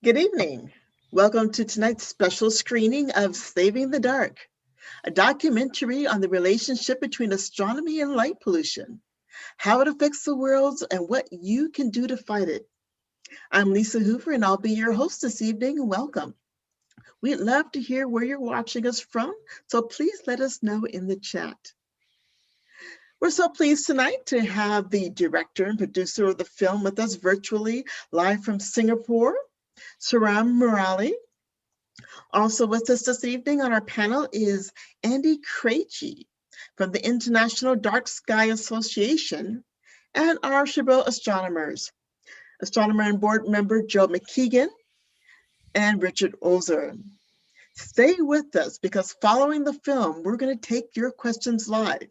Good evening. Welcome to tonight's special screening of Saving the Dark, a documentary on the relationship between astronomy and light pollution, how it affects the world, and what you can do to fight it. I'm Lisa Hoover, and I'll be your host this evening. Welcome. We'd love to hear where you're watching us from, so please let us know in the chat. We're so pleased tonight to have the director and producer of the film with us virtually, live from Singapore, Sriram Murali. Also with us this evening on our panel is Andy Krejci from the International Dark Sky Association and our Chabot astronomers, astronomer and board member Gerald Mckeegan and Richard Ozer. Stay with us because following the film, we're going to take your questions live.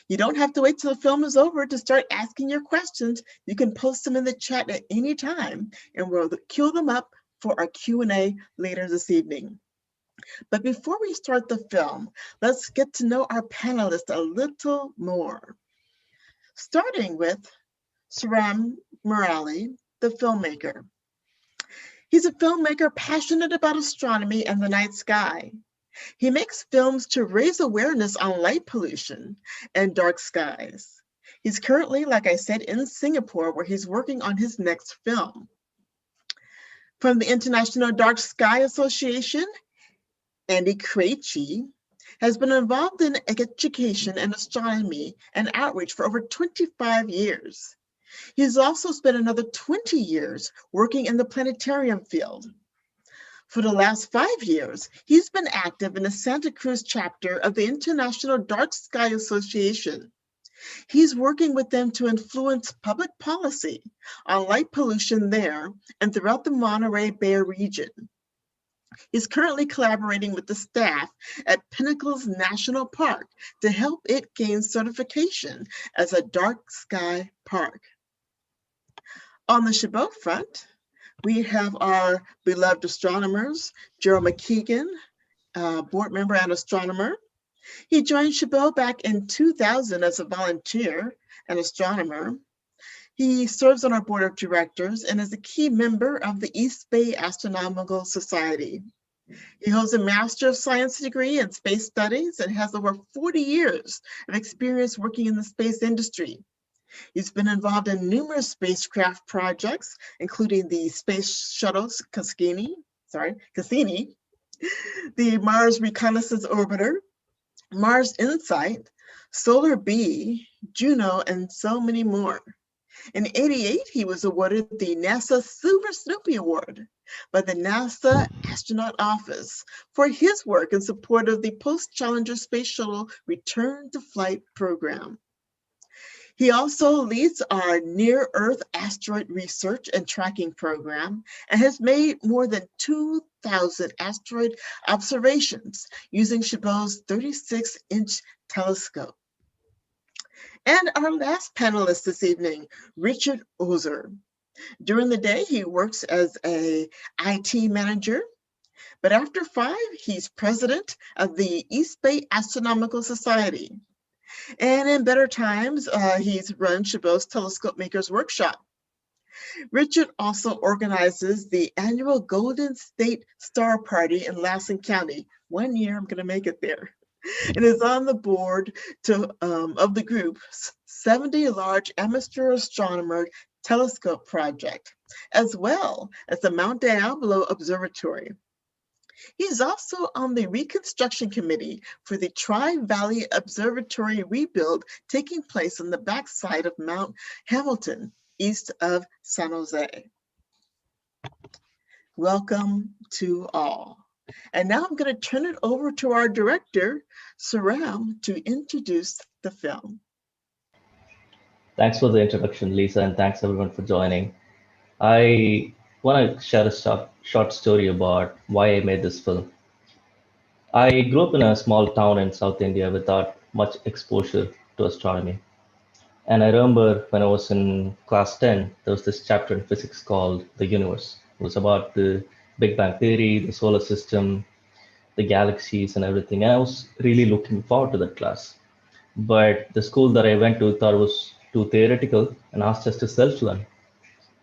You don't have to wait till the film is over to start asking your questions. You can post them in the chat at any time, and we'll queue them up for our Q&A later this evening. But before we start the film, let's get to know our panelists a little more. Starting with Sriram Murali, the filmmaker. He's a filmmaker passionate about astronomy and the night sky. He makes films to raise awareness on light pollution and dark skies. He's currently, like I said, in Singapore, where he's working on his next film. From the International Dark Sky Association, Andy Krejci has been involved in education and astronomy and outreach for over 25 years. He's also spent another 20 years working in the planetarium field. For the last 5 years, he's been active in the Santa Cruz chapter of the International Dark Sky Association. He's working with them to influence public policy on light pollution there and throughout the Monterey Bay region. He's currently collaborating with the staff at Pinnacles National Park to help it gain certification as a dark sky park. On the Chabot front, we have our beloved astronomers, Gerald Mckeegan, board member and astronomer. He joined Chabot back in 2000 as a volunteer and astronomer. He serves on our board of directors and is a key member of the East Bay Astronomical Society. He holds a Master of Science degree in space studies and has over 40 years of experience working in the space industry. He's been involved in numerous spacecraft projects, including the Space Shuttle Cassini, the Mars Reconnaissance Orbiter, Mars InSight, Solar B, Juno, and so many more. In '88, he was awarded the NASA Silver Snoopy Award by the NASA Astronaut Office for his work in support of the post-Challenger Space Shuttle Return to Flight program. He also leads our near-Earth asteroid research and tracking program and has made more than 2,000 asteroid observations using Chabot's 36-inch telescope. And our last panelist this evening, Richard Ozer. During the day, he works as an IT manager, but after 5, he's president of the East Bay Astronomical Society. And in better times, he's run Chabot's Telescope Makers Workshop. Richard also organizes the annual Golden State Star Party in Lassen County. One year, I'm going to make it there. And is on the board of the group 70 Large Amateur Astronomer Telescope Project, as well as the Mount Diablo Observatory. He's also on the reconstruction committee for the Tri-Valley Observatory rebuild taking place on the backside of Mount Hamilton, east of San Jose. Welcome to all. And now I'm going to turn it over to our director, Sriram, to introduce the film. Thanks for the introduction, Lisa, and thanks everyone for joining. I want to share a short story about why I made this film. I grew up in a small town in South India without much exposure to astronomy. And I remember when I was in class 10, there was this chapter in physics called The Universe. It was about the Big Bang Theory, the solar system, the galaxies and everything. And I was really looking forward to that class. But the school that I went to thought it was too theoretical and asked us to self-learn.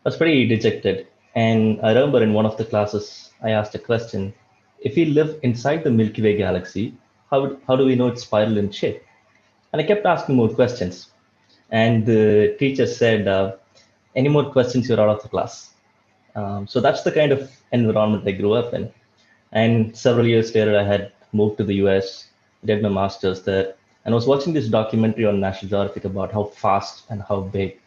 I was pretty dejected. And I remember in one of the classes, I asked a question: if we live inside the Milky Way galaxy, how do we know it's spiral in shape? And I kept asking more questions. And the teacher said, any more questions, you're out of the class. So that's the kind of environment I grew up in. And several years later, I had moved to the US, did my master's there, and I was watching this documentary on National Geographic about how fast and how big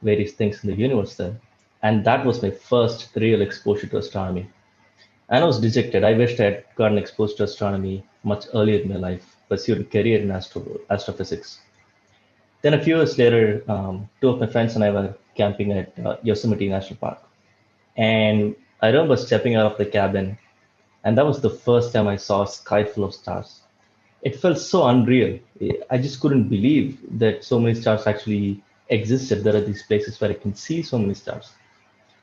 various things in the universe there. And that was my first real exposure to astronomy. And I was dejected. I wished I had gotten exposed to astronomy much earlier in my life, pursued a career in astrophysics. Then a few years later, two of my friends and I were camping at Yosemite National Park. And I remember stepping out of the cabin, and that was the first time I saw a sky full of stars. It felt so unreal. I just couldn't believe that so many stars actually existed. There are these places where I can see so many stars.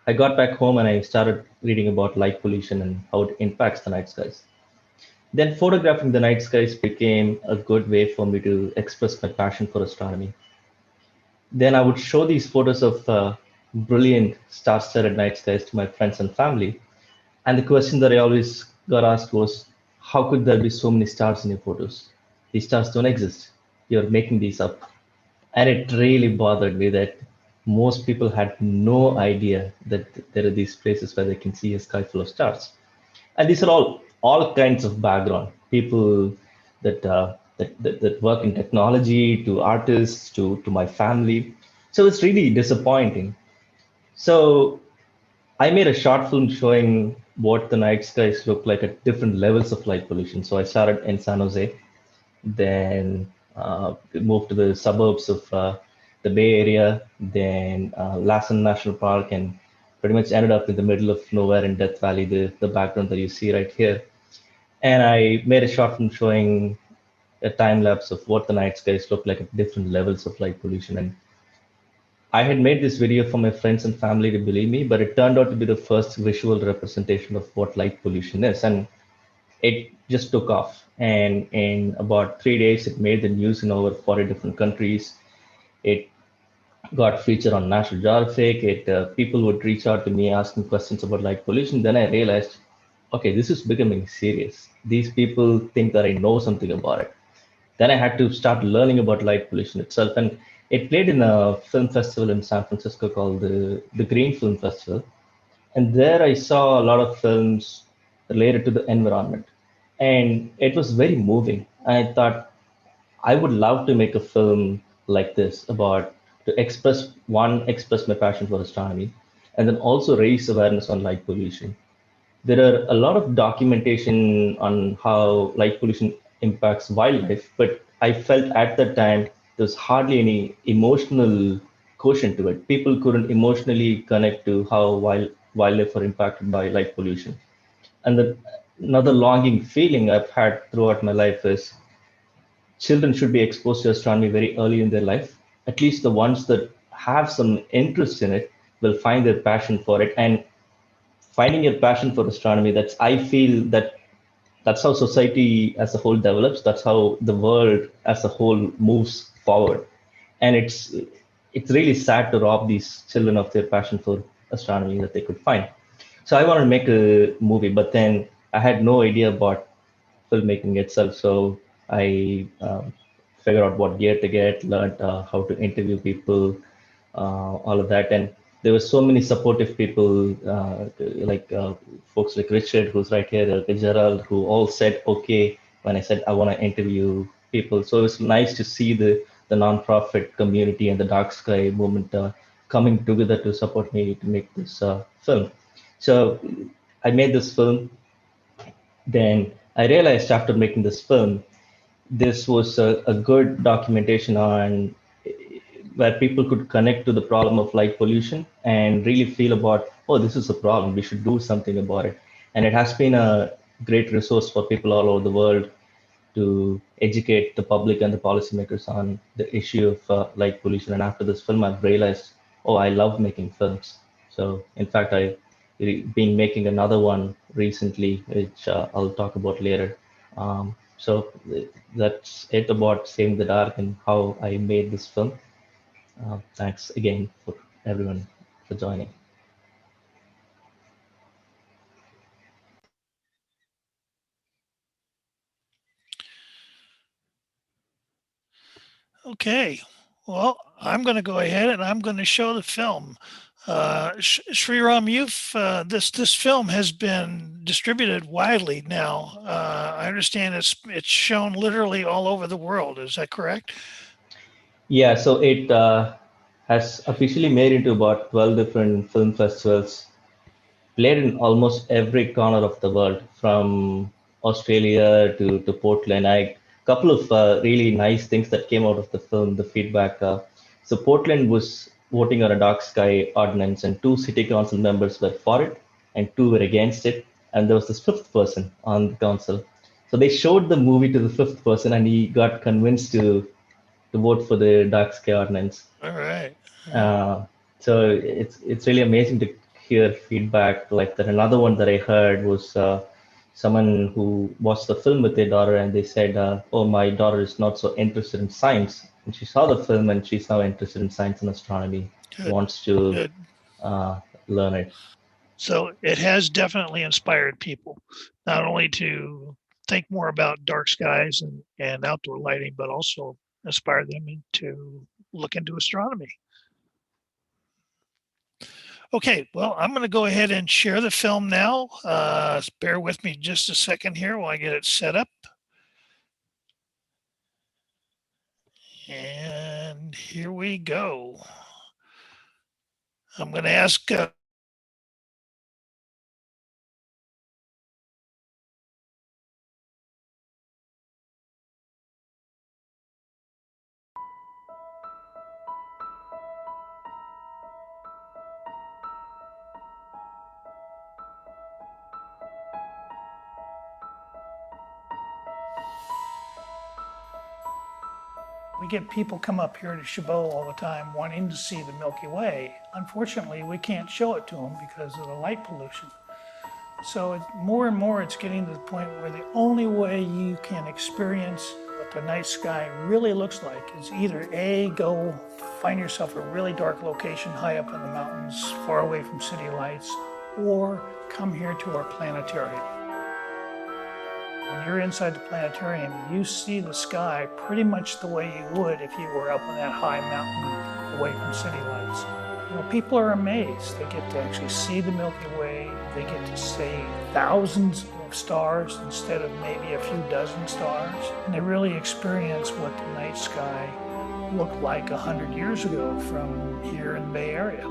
I got back home and I started reading about light pollution and how it impacts the night skies. Then photographing the night skies became a good way for me to express my passion for astronomy. Then I would show these photos of brilliant star-studded night skies to my friends and family. And the question that I always got asked was, how could there be so many stars in your photos? These stars don't exist. You're making these up. And it really bothered me that most people had no idea that there are these places where they can see a sky full of stars. And these are all kinds of background people that work in technology, to artists, to my family. So it's really disappointing. So I made a short film showing what the night skies look like at different levels of light pollution. So I started in San Jose, then moved to the suburbs of the Bay Area, then Lassen National Park, and pretty much ended up in the middle of nowhere in Death Valley, the background that you see right here. And I made a short film showing a time lapse of what the night skies look like at different levels of light pollution. And I had made this video for my friends and family to believe me, but it turned out to be the first visual representation of what light pollution is. And it just took off. And in about 3 days, it made the news in over 40 different countries. It got featured on National Geographic. People would reach out to me asking questions about light pollution. Then I realized, okay, this is becoming serious. These people think that I know something about it. Then I had to start learning about light pollution itself. And it played in a film festival in San Francisco called the Green Film Festival. And there I saw a lot of films related to the environment. And it was very moving. I thought I would love to make a film like this about to express my passion for astronomy, and then also raise awareness on light pollution. There are a lot of documentation on how light pollution impacts wildlife, but I felt at that time there was hardly any emotional quotient to it. People couldn't emotionally connect to how wildlife are impacted by light pollution. And another longing feeling I've had throughout my life is children should be exposed to astronomy very early in their life. At least the ones that have some interest in it will find their passion for it. And finding your passion for astronomy, that's I feel that's how society as a whole develops. That's how the world as a whole moves forward. And it's really sad to rob these children of their passion for astronomy that they could find. So I wanted to make a movie, but then I had no idea about filmmaking itself. So I figured out what gear to get, learned how to interview people, all of that. And there were so many supportive people, like folks like Richard, who's right here, Gerald, who all said okay when I said I want to interview people. So it was nice to see the nonprofit community and the dark sky movement coming together to support me to make this film. So I made this film. Then I realized after making this film, this was a good documentation on where people could connect to the problem of light pollution and really feel about, oh, this is a problem. We should do something about it. And it has been a great resource for people all over the world to educate the public and the policymakers on the issue of light pollution. And after this film, I've realized, oh, I love making films. So, in fact, I been making another one recently, which I'll talk about later. So that's it about Saving the Dark and how I made this film. Thanks again for everyone for joining. Okay, well, I'm going to go ahead and I'm going to show the film. Sriram, this film has been distributed widely now. I understand it's shown literally all over the world. Is that correct? Yeah, so it has officially made it to about 12 different film festivals, played in almost every corner of the world, from Australia to Portland. I couple of really nice things that came out of the film, the feedback. So Portland was voting on a dark sky ordinance, and two city council members were for it, and two were against it, and there was this fifth person on the council. So they showed the movie to the fifth person, and he got convinced to vote for the dark sky ordinance. All right. Uh, so it's really amazing to hear feedback like that. Another one that I heard was someone who watched the film with their daughter, and they said, "Oh, my daughter is not so interested in science, and she saw the film, and she's now interested in science and astronomy, Good, wants to good. uh, learn it." So it has definitely inspired people, not only to think more about dark skies and outdoor lighting, but also inspire them to look into astronomy. Okay, well, I'm going to go ahead and share the film now. Bear with me just a second here while I get it set up. And here we go. I'm going to ask we get people come up here to Chabot all the time wanting to see the Milky Way. Unfortunately, we can't show it to them because of the light pollution. So more and more it's getting to the point where the only way you can experience what the night sky really looks like is either A, go find yourself a really dark location high up in the mountains, far away from city lights, or come here to our planetarium. When you're inside the planetarium, you see the sky pretty much the way you would if you were up on that high mountain away from city lights. You know, people are amazed. They get to actually see the Milky Way. They get to see thousands of stars instead of maybe a few dozen stars. And they really experience what the night sky looked like 100 years ago from here in the Bay Area.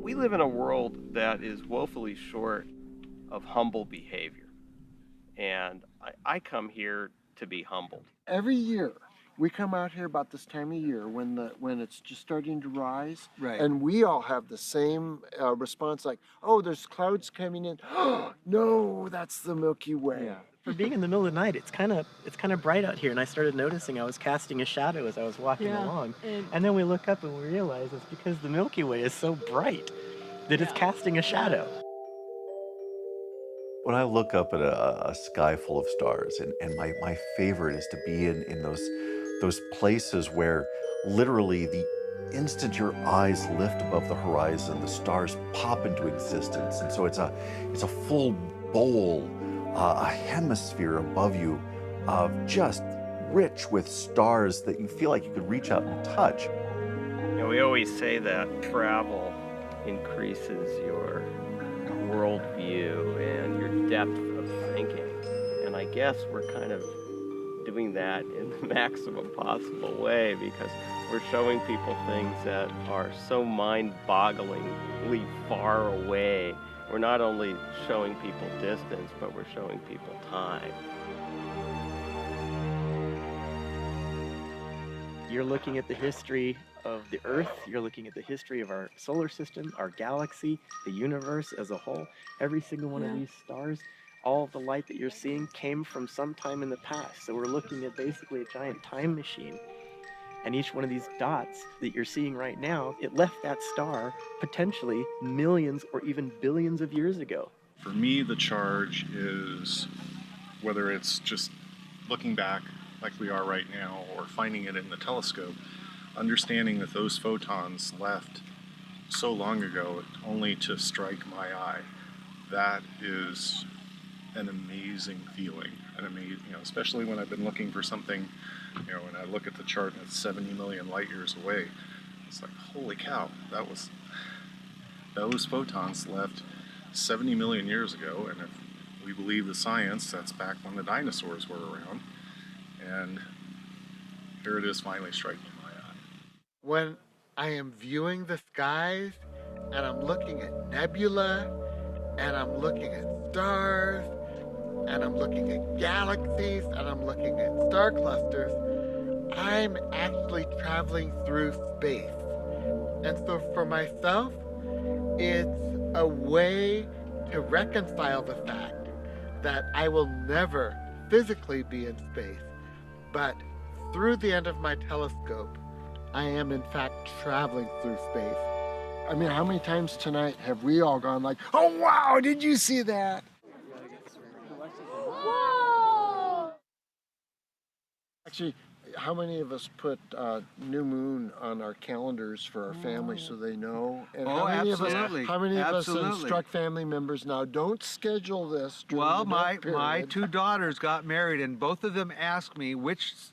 We live in a world that is woefully short of humble behavior. And I come here to be humbled. Every year, we come out here about this time of year when it's just starting to rise, Right. and we all have the same response, like, "Oh, there's clouds coming in. No, that's the Milky Way." Yeah. For being in the middle of the night, it's kind of bright out here, and I started noticing I was casting a shadow as I was walking along. And then we look up and we realize it's because the Milky Way is so bright that it's casting a shadow. When I look up at a sky full of stars, and my favorite is to be in those places where literally the instant your eyes lift above the horizon, the stars pop into existence. And so it's a full bowl, a hemisphere above you of just rich with stars that you feel like you could reach out and touch. You know, we always say that travel increases your worldview and your depth of thinking. And I guess we're kind of doing that in the maximum possible way, because we're showing people things that are so mind-bogglingly far away. We're not only showing people distance, but we're showing people time. You're looking at the history of the Earth, you're looking at the history of our solar system, our galaxy, the universe as a whole. Every single one of these stars, all of the light that you're seeing came from some time in the past. So we're looking at basically a giant time machine. And each one of these dots that you're seeing right now, it left that star potentially millions or even billions of years ago. For me, the charge is, whether it's just looking back like we are right now or finding it in the telescope, understanding that those photons left so long ago only to strike my eye, that is an amazing feeling. Especially when I've been looking for something, when I look at the chart and it's 70 million light years away, it's like, holy cow, those photons left 70 million years ago, and if we believe the science, that's back when the dinosaurs were around, and here it is finally striking my eye. When I am viewing the skies and I'm looking at nebula and I'm looking at stars and I'm looking at galaxies and I'm looking at star clusters, I'm actually traveling through space. And so for myself, it's a way to reconcile the fact that I will never physically be in space, but through the end of my telescope, I am in fact traveling through space. I mean, how many times tonight have we all gone like, oh wow, did you see that? Whoa! Actually, how many of us put new moon on our calendars for our family so they know? And how many absolutely. How many of us instruct family members now, don't schedule this during Well, the my night period? two daughters got married, and both of them asked me which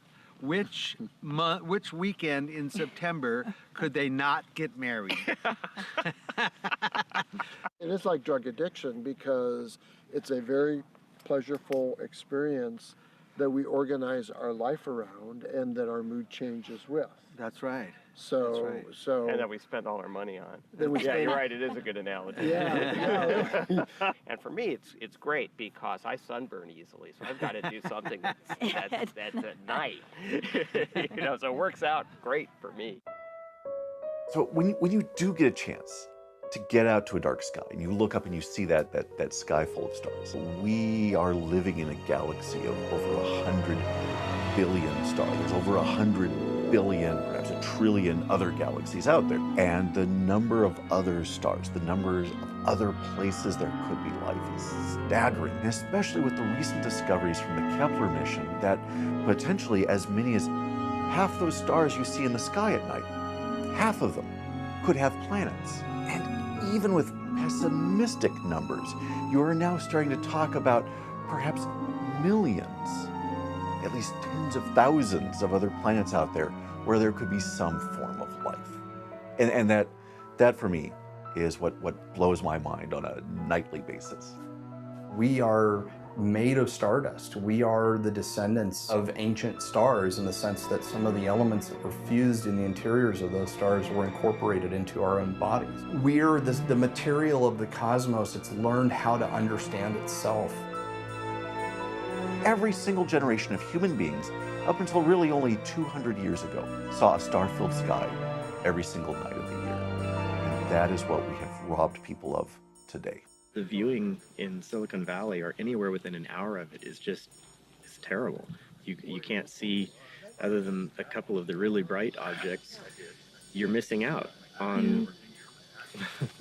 weekend in September could they not get married. It is like drug addiction because it's a very pleasurable experience that we organize our life around and that our mood changes with. That's right. So, And that we spend all our money on. Then we Yeah, spend- you're right. It is a good analogy. Yeah. And for me, it's great because I sunburn easily, so I've got to do something that's at night. So it works out great for me. So when you do get a chance to get out to a dark sky and you look up and you see that sky full of stars, we are living in a galaxy of over 100 billion stars. There's over 100 billion, perhaps a trillion other galaxies out there. And the number of other stars, the numbers of other places there could be life is staggering, and especially with the recent discoveries from the Kepler mission that potentially as many as half those stars you see in the sky at night, half of them could have planets. And even with pessimistic numbers, you are now starting to talk about perhaps millions, at least tens of thousands of other planets out there where there could be some form of life. And that for me is what blows my mind on a nightly basis. We are made of stardust. We are the descendants of ancient stars in the sense that some of the elements that were fused in the interiors of those stars were incorporated into our own bodies. We're the material of the cosmos. It's learned how to understand itself. Every single generation of human beings, up until really only 200 years ago, saw a star-filled sky every single night of the year. And that is what we have robbed people of today. The viewing in Silicon Valley or anywhere within an hour of it is terrible. You can't see, other than a couple of the really bright objects, you're missing out on,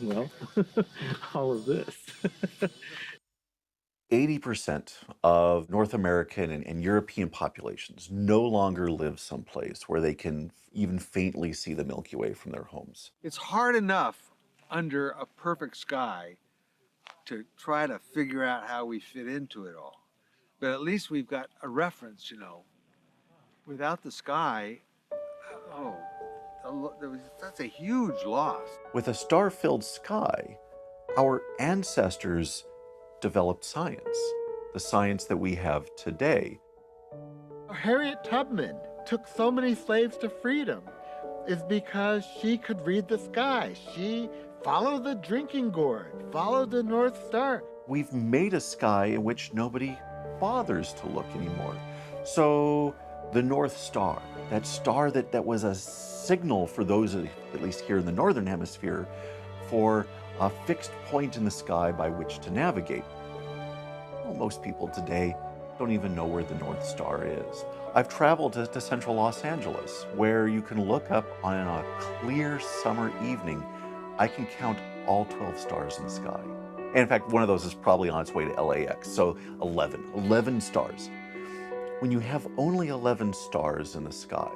well, all of this. 80% of North American and European populations no longer live someplace where they can even faintly see the Milky Way from their homes. It's hard enough under a perfect sky to try to figure out how we fit into it all. But at least we've got a reference, Without the sky, that's a huge loss. With a star-filled sky, our ancestors developed science, the science that we have today. Harriet Tubman took so many slaves to freedom is because she could read the sky. She followed the drinking gourd, followed the North Star. We've made a sky in which nobody bothers to look anymore. So the North Star, that star that was a signal for those, at least here in the Northern Hemisphere, for a fixed point in the sky by which to navigate. Well, most people today don't even know where the North Star is. I've traveled to central Los Angeles, where you can look up on a clear summer evening. I can count all 12 stars in the sky. And in fact, one of those is probably on its way to LAX, so 11 stars. When you have only 11 stars in the sky,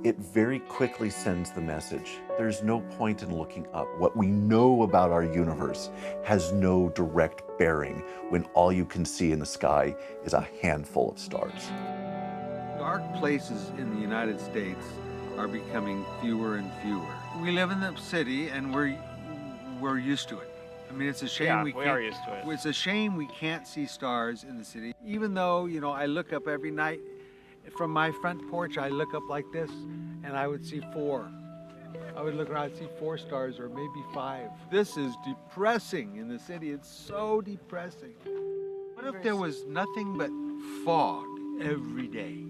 it very quickly sends the message. There's no point in looking up. What we know about our universe has no direct bearing when all you can see in the sky is a handful of stars. Dark places in the United States are becoming fewer and fewer. We live in the city and we're used to it. I mean, it's a shame we are used to it. It's a shame we can't see stars in the city. Even though, you know, I look up every night from my front porch, I look up like this and I would see 4. I would look around, I'd see 4 stars or maybe 5. This is depressing in the city. It's so depressing. What if there was nothing but fog every day?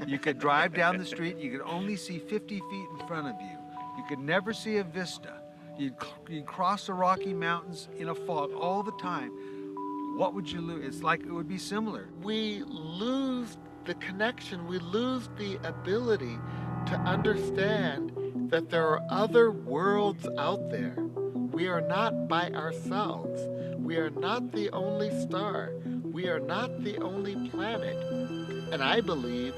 You could drive down the street, you could only see 50 feet in front of you. You could never see a vista. You'd cross the Rocky Mountains in a fog all the time. What would you lose? It's like it would be similar. We lose the connection, we lose the ability to understand that there are other worlds out there. We are not by ourselves. We are not the only star. We are not the only planet. And I believe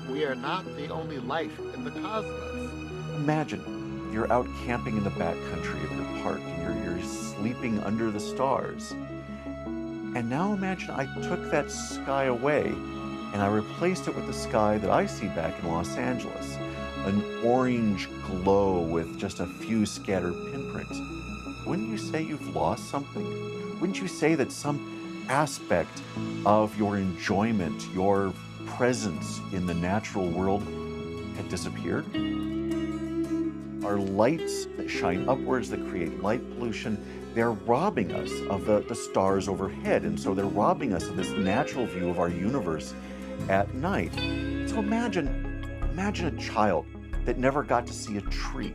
we are not the only life in the cosmos. Imagine you're out camping in the backcountry of your park and you're sleeping under the stars. And now imagine I took that sky away and I replaced it with the sky that I see back in Los Angeles. An orange glow with just a few scattered pinpricks. Wouldn't you say you've lost something? Wouldn't you say that some aspect of your enjoyment, your presence in the natural world had disappeared? Our lights that shine upwards, that create light pollution, they're robbing us of the stars overhead. And so they're robbing us of this natural view of our universe at night. So imagine a child that never got to see a tree.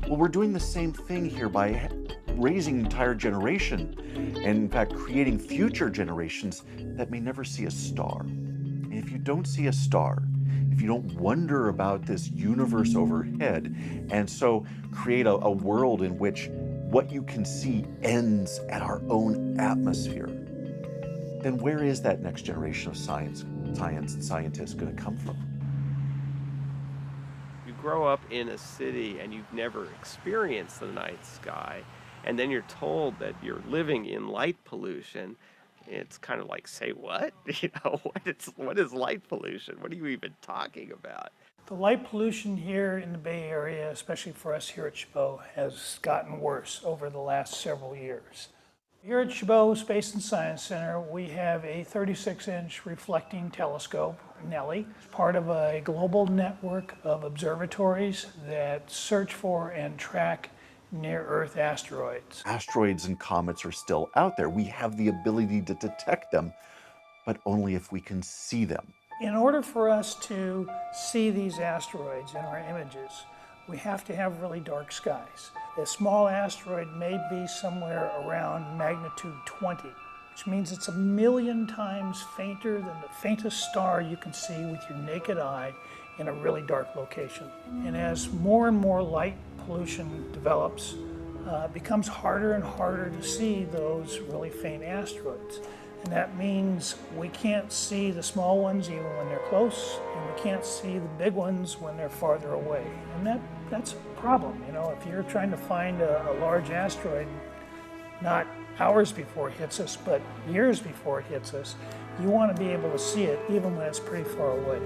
Well, we're doing the same thing here by raising an entire generation, and in fact, creating future generations that may never see a star. And if you don't see a star, if you don't wonder about this universe overhead, and so create a world in which what you can see ends at our own atmosphere, then where is that next generation of scientists going to come from? You grow up in a city and you've never experienced the night sky, and then you're told that you're living in light pollution. It's kind of like, say what? You know, what is light pollution? What are you even talking about? The light pollution here in the Bay Area, especially for us here at Chabot, has gotten worse over the last several years. Here at Chabot Space and Science Center, we have a 36-inch reflecting telescope, Nellie, part of a global network of observatories that search for and track near-Earth asteroids. Asteroids and comets are still out there. We have the ability to detect them, but only if we can see them. In order for us to see these asteroids in our images, we have to have really dark skies. A small asteroid may be somewhere around magnitude 20, which means it's 1,000,000 times fainter than the faintest star you can see with your naked eye in a really dark location. And as more and more light pollution develops, it becomes harder and harder to see those really faint asteroids. And that means we can't see the small ones even when they're close, and we can't see the big ones when they're farther away. And that's a problem. You know, if you're trying to find a large asteroid, not hours before it hits us, but years before it hits us, you want to be able to see it even when it's pretty far away.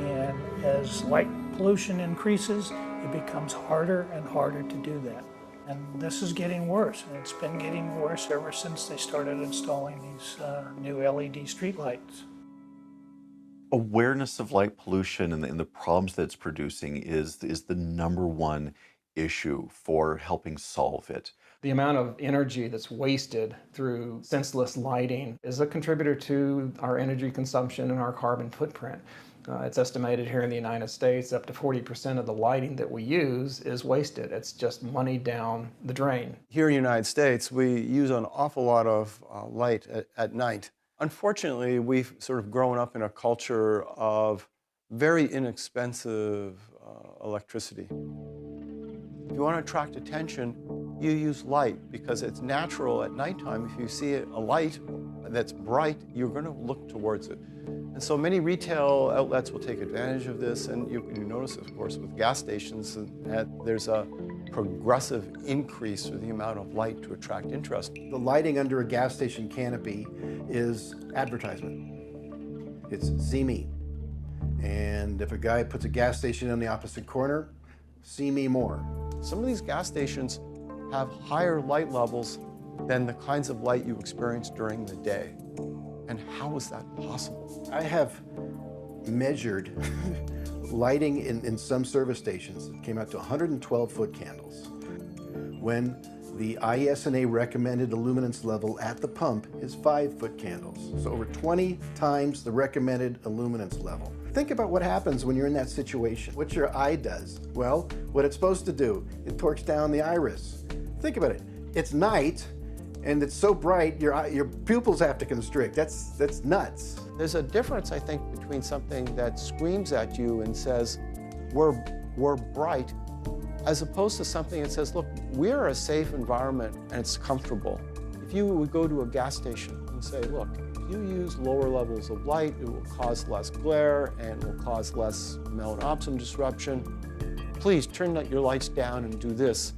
And as light pollution increases, it becomes harder and harder to do that. And this is getting worse, and it's been getting worse ever since they started installing these new LED streetlights. Awareness of light pollution and the problems that it's producing is the number one issue for helping solve it. The amount of energy that's wasted through senseless lighting is a contributor to our energy consumption and our carbon footprint. It's estimated here in the United States up to 40% of the lighting that we use is wasted. It's just money down the drain. Here in the United States, we use an awful lot of light at night. Unfortunately, we've sort of grown up in a culture of very inexpensive electricity. If you want to attract attention, you use light because it's natural at nighttime. If you see a light, that's bright, you're going to look towards it. And so many retail outlets will take advantage of this, and you notice, of course, with gas stations, that there's a progressive increase in the amount of light to attract interest. The lighting under a gas station canopy is advertisement. It's see me. And if a guy puts a gas station on the opposite corner, see me more. Some of these gas stations have higher light levels than the kinds of light you experience during the day. And how is that possible? I have measured lighting in some service stations. It came out to 112 foot candles, when the ISNA recommended illuminance level at the pump is 5 foot candles. So over 20 times the recommended illuminance level. Think about what happens when you're in that situation. What your eye does. Well, what it's supposed to do, it torques down the iris. Think about it. It's night, and it's so bright, your pupils have to constrict. That's nuts. There's a difference, I think, between something that screams at you and says, we're bright, as opposed to something that says, look, we're a safe environment and it's comfortable. If you would go to a gas station and say, look, if you use lower levels of light, it will cause less glare and it will cause less melanopsin disruption. Please turn your lights down and do this.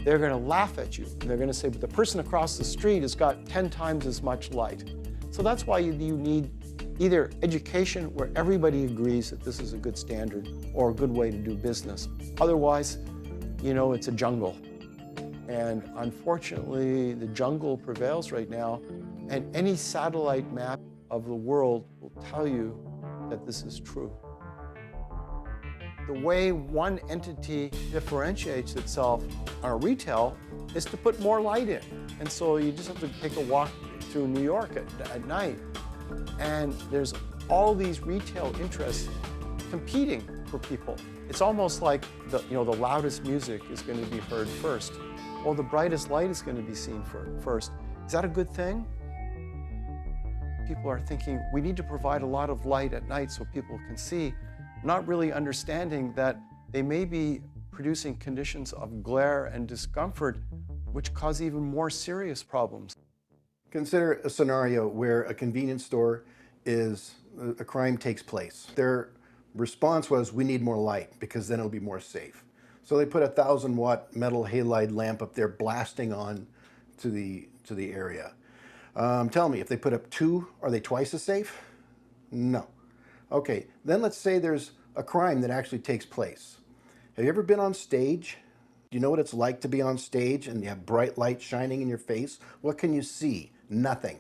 They're going to laugh at you. They're going to say, but the person across the street has got 10 times as much light. So that's why you need either education where everybody agrees that this is a good standard or a good way to do business. Otherwise, it's a jungle. And unfortunately, the jungle prevails right now, and any satellite map of the world will tell you that this is true. The way one entity differentiates itself on a retail is to put more light in. And so you just have to take a walk through New York at night, and there's all these retail interests competing for people. It's almost like the loudest music is going to be heard first, or the brightest light is going to be seen first. Is that a good thing? People are thinking we need to provide a lot of light at night so people can see, not really understanding that they may be producing conditions of glare and discomfort which cause even more serious problems. Consider a scenario where a convenience store a crime takes place. Their response was, we need more light because then it'll be more safe. So they put a 1,000-watt metal halide lamp up there blasting on to the area. Tell me, if they put up 2, are they twice as safe? No. Okay, then let's say there's a crime that actually takes place. Have you ever been on stage? Do you know what it's like to be on stage and you have bright light shining in your face? What can you see? Nothing.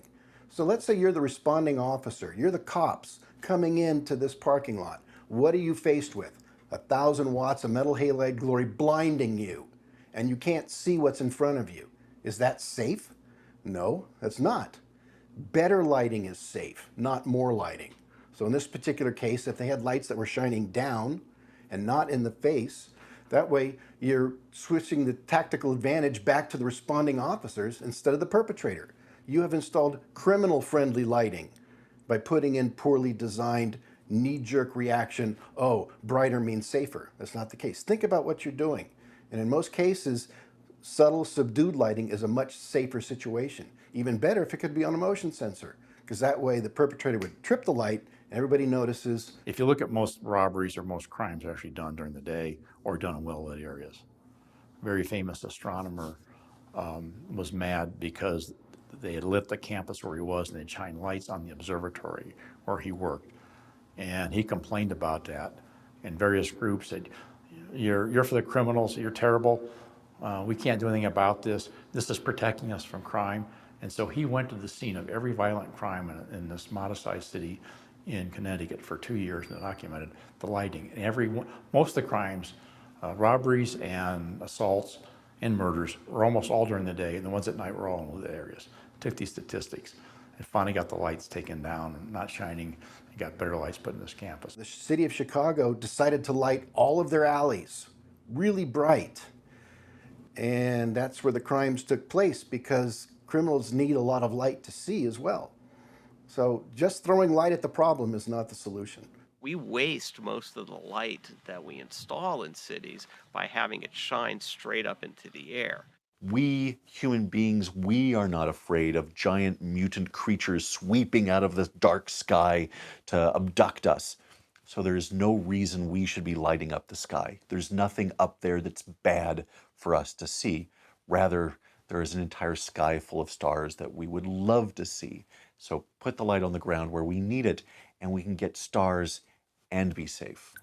So let's say you're the responding officer. You're the cops coming into this parking lot. What are you faced with? 1,000 watts of metal halide glory blinding you, and you can't see what's in front of you. Is that safe? No, that's not. Better lighting is safe, not more lighting. So in this particular case, if they had lights that were shining down and not in the face, that way you're switching the tactical advantage back to the responding officers instead of the perpetrator. You have installed criminal-friendly lighting by putting in poorly designed knee-jerk reaction, oh, brighter means safer. That's not the case. Think about what you're doing. And in most cases, subtle, subdued lighting is a much safer situation. Even better if it could be on a motion sensor, because that way the perpetrator would trip the light and everybody notices. If you look at most robberies or most crimes actually done during the day or done in well-lit areas. A very famous astronomer was mad because they had lit the campus where he was and they'd shine lights on the observatory where he worked. And he complained about that, and various groups said, you're for the criminals, you're terrible, we can't do anything about this, this is protecting us from crime. And so he went to the scene of every violent crime in this modest-sized city in Connecticut for 2 years and documented the lighting. And most of the crimes, robberies and assaults and murders, were almost all during the day, and the ones at night were all in the areas. Took these statistics and finally got the lights taken down and not shining. He got better lights put in this campus. The city of Chicago decided to light all of their alleys really bright. And that's where the crimes took place, because criminals need a lot of light to see as well. So just throwing light at the problem is not the solution. We waste most of the light that we install in cities by having it shine straight up into the air. We human beings, we are not afraid of giant mutant creatures sweeping out of the dark sky to abduct us. So there's no reason we should be lighting up the sky. There's nothing up there that's bad for us to see. Rather, there is an entire sky full of stars that we would love to see. So put the light on the ground where we need it, and we can get stars and be safe.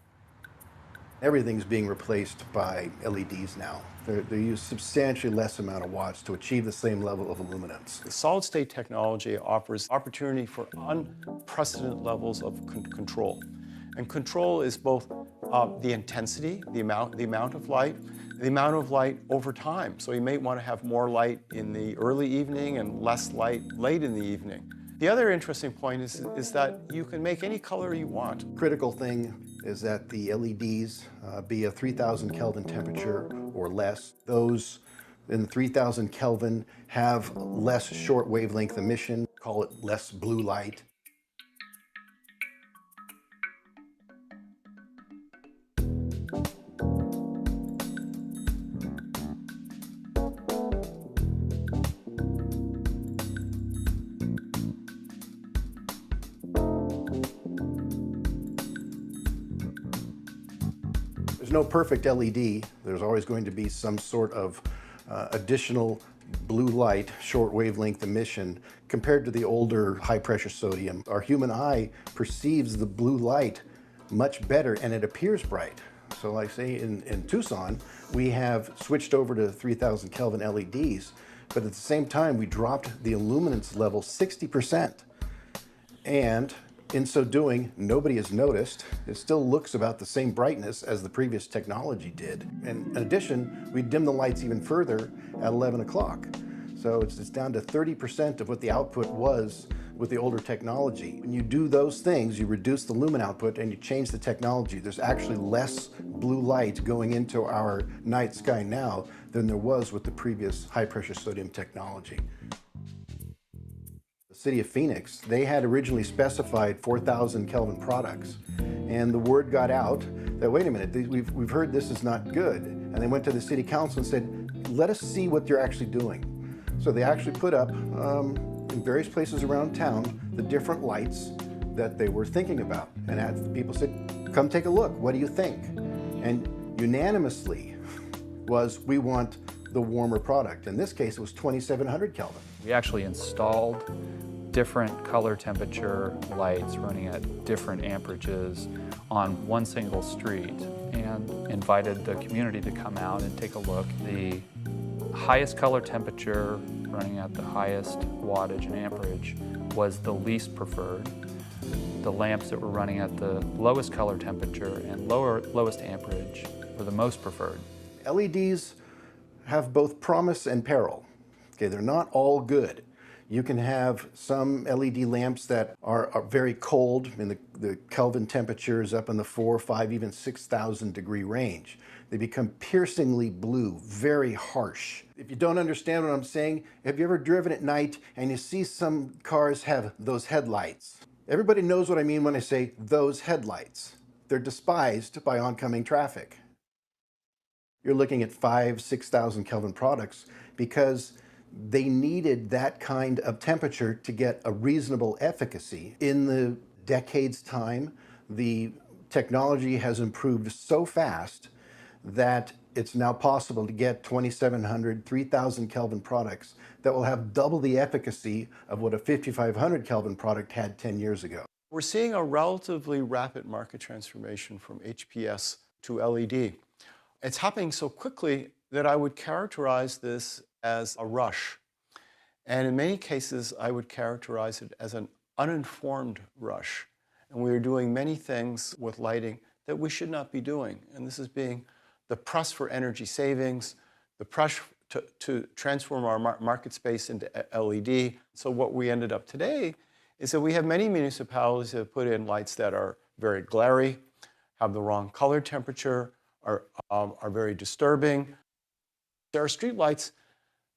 Everything's being replaced by LEDs now. They use substantially less amount of watts to achieve the same level of luminance. Solid state technology offers opportunity for unprecedented levels of control. And control is both the intensity, the amount of light, the amount of light over time. So you may want to have more light in the early evening and less light late in the evening. The other interesting point is that you can make any color you want. Critical thing is that the LEDs be a 3000 Kelvin temperature or less. Those in 3000 Kelvin have less short wavelength emission, call it less blue light. There's no perfect LED. There's always going to be some sort of additional blue light, short wavelength emission compared to the older high pressure sodium. Our human eye perceives the blue light much better and it appears bright. So like say in Tucson, we have switched over to 3000 Kelvin LEDs, but at the same time we dropped the illuminance level 60%. And in so doing, nobody has noticed. It still looks about the same brightness as the previous technology did. And in addition, we dim the lights even further at 11 o'clock. So it's down to 30% of what the output was with the older technology. When you do those things, you reduce the lumen output and you change the technology. There's actually less blue light going into our night sky now than there was with the previous high pressure sodium technology. City of Phoenix, they had originally specified 4000 Kelvin products. And the word got out that, wait a minute, we've heard this is not good. And they went to the city council and said, let us see what you're actually doing. So they actually put up in various places around town the different lights that they were thinking about. And as the people said, come take a look, what do you think? And unanimously was, we want the warmer product. In this case, it was 2700 Kelvin. We actually installed different color temperature lights running at different amperages on one single street and invited the community to come out and take a look. The highest color temperature running at the highest wattage and amperage was the least preferred. The lamps that were running at the lowest color temperature and lowest amperage were the most preferred. LEDs have both promise and peril. Okay, they're not all good. You can have some LED lamps that are very cold, and the Kelvin temperatures up in the 4, 5, even 6,000 degree range. They become piercingly blue, very harsh. If you don't understand what I'm saying, have you ever driven at night and you see some cars have those headlights? Everybody knows what I mean when I say those headlights. They're despised by oncoming traffic. You're looking at 5,000, 6,000 Kelvin products because they needed that kind of temperature to get a reasonable efficacy. In the decades' time, the technology has improved so fast that it's now possible to get 2,700, 3,000 Kelvin products that will have double the efficacy of what a 5,500 Kelvin product had 10 years ago. We're seeing a relatively rapid market transformation from HPS to LED. It's happening so quickly that I would characterize this as a rush. And in many cases, I would characterize it as an uninformed rush. And we are doing many things with lighting that we should not be doing. And this is being the press for energy savings, the press to transform our market space into LED. So what we ended up today is that we have many municipalities that have put in lights that are very glary, have the wrong color temperature, are very disturbing. There are street lights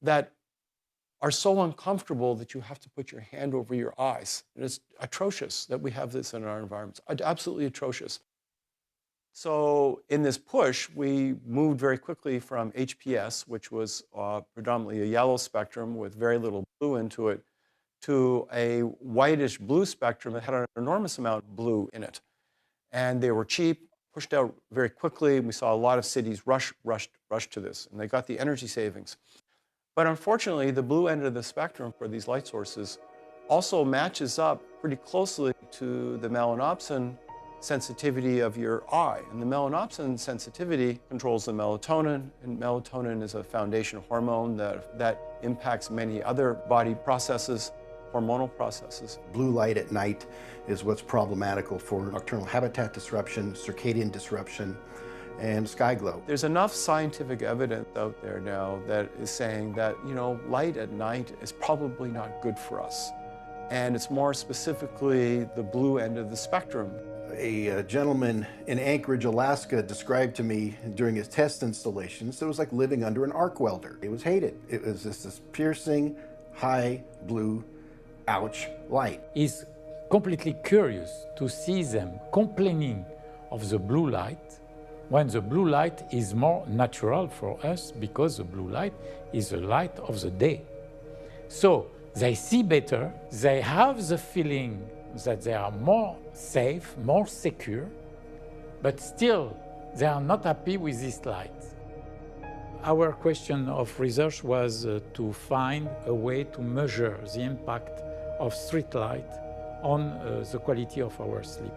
that are so uncomfortable that you have to put your hand over your eyes. And it's atrocious that we have this in our environments, absolutely atrocious. So in this push, we moved very quickly from HPS, which was predominantly a yellow spectrum with very little blue into it, to a whitish blue spectrum that had an enormous amount of blue in it. And they were cheap, pushed out very quickly. We saw a lot of cities rush to this, and they got the energy savings. But unfortunately, the blue end of the spectrum for these light sources also matches up pretty closely to the melanopsin sensitivity of your eye. And the melanopsin sensitivity controls the melatonin, and melatonin is a foundation hormone that impacts many other body processes, hormonal processes. Blue light at night is what's problematical for nocturnal habitat disruption, circadian disruption, and sky glow. There's enough scientific evidence out there now that is saying that, light at night is probably not good for us. And it's more specifically the blue end of the spectrum. A gentleman in Anchorage, Alaska described to me during his test installations that it was like living under an arc welder. It was hated. It was this piercing, high blue, ouch light. He's completely curious to see them complaining of the blue light when the blue light is more natural for us because the blue light is the light of the day. So they see better, they have the feeling that they are more safe, more secure, but still they are not happy with this light. Our question of research was to find a way to measure the impact of street light on the quality of our sleep.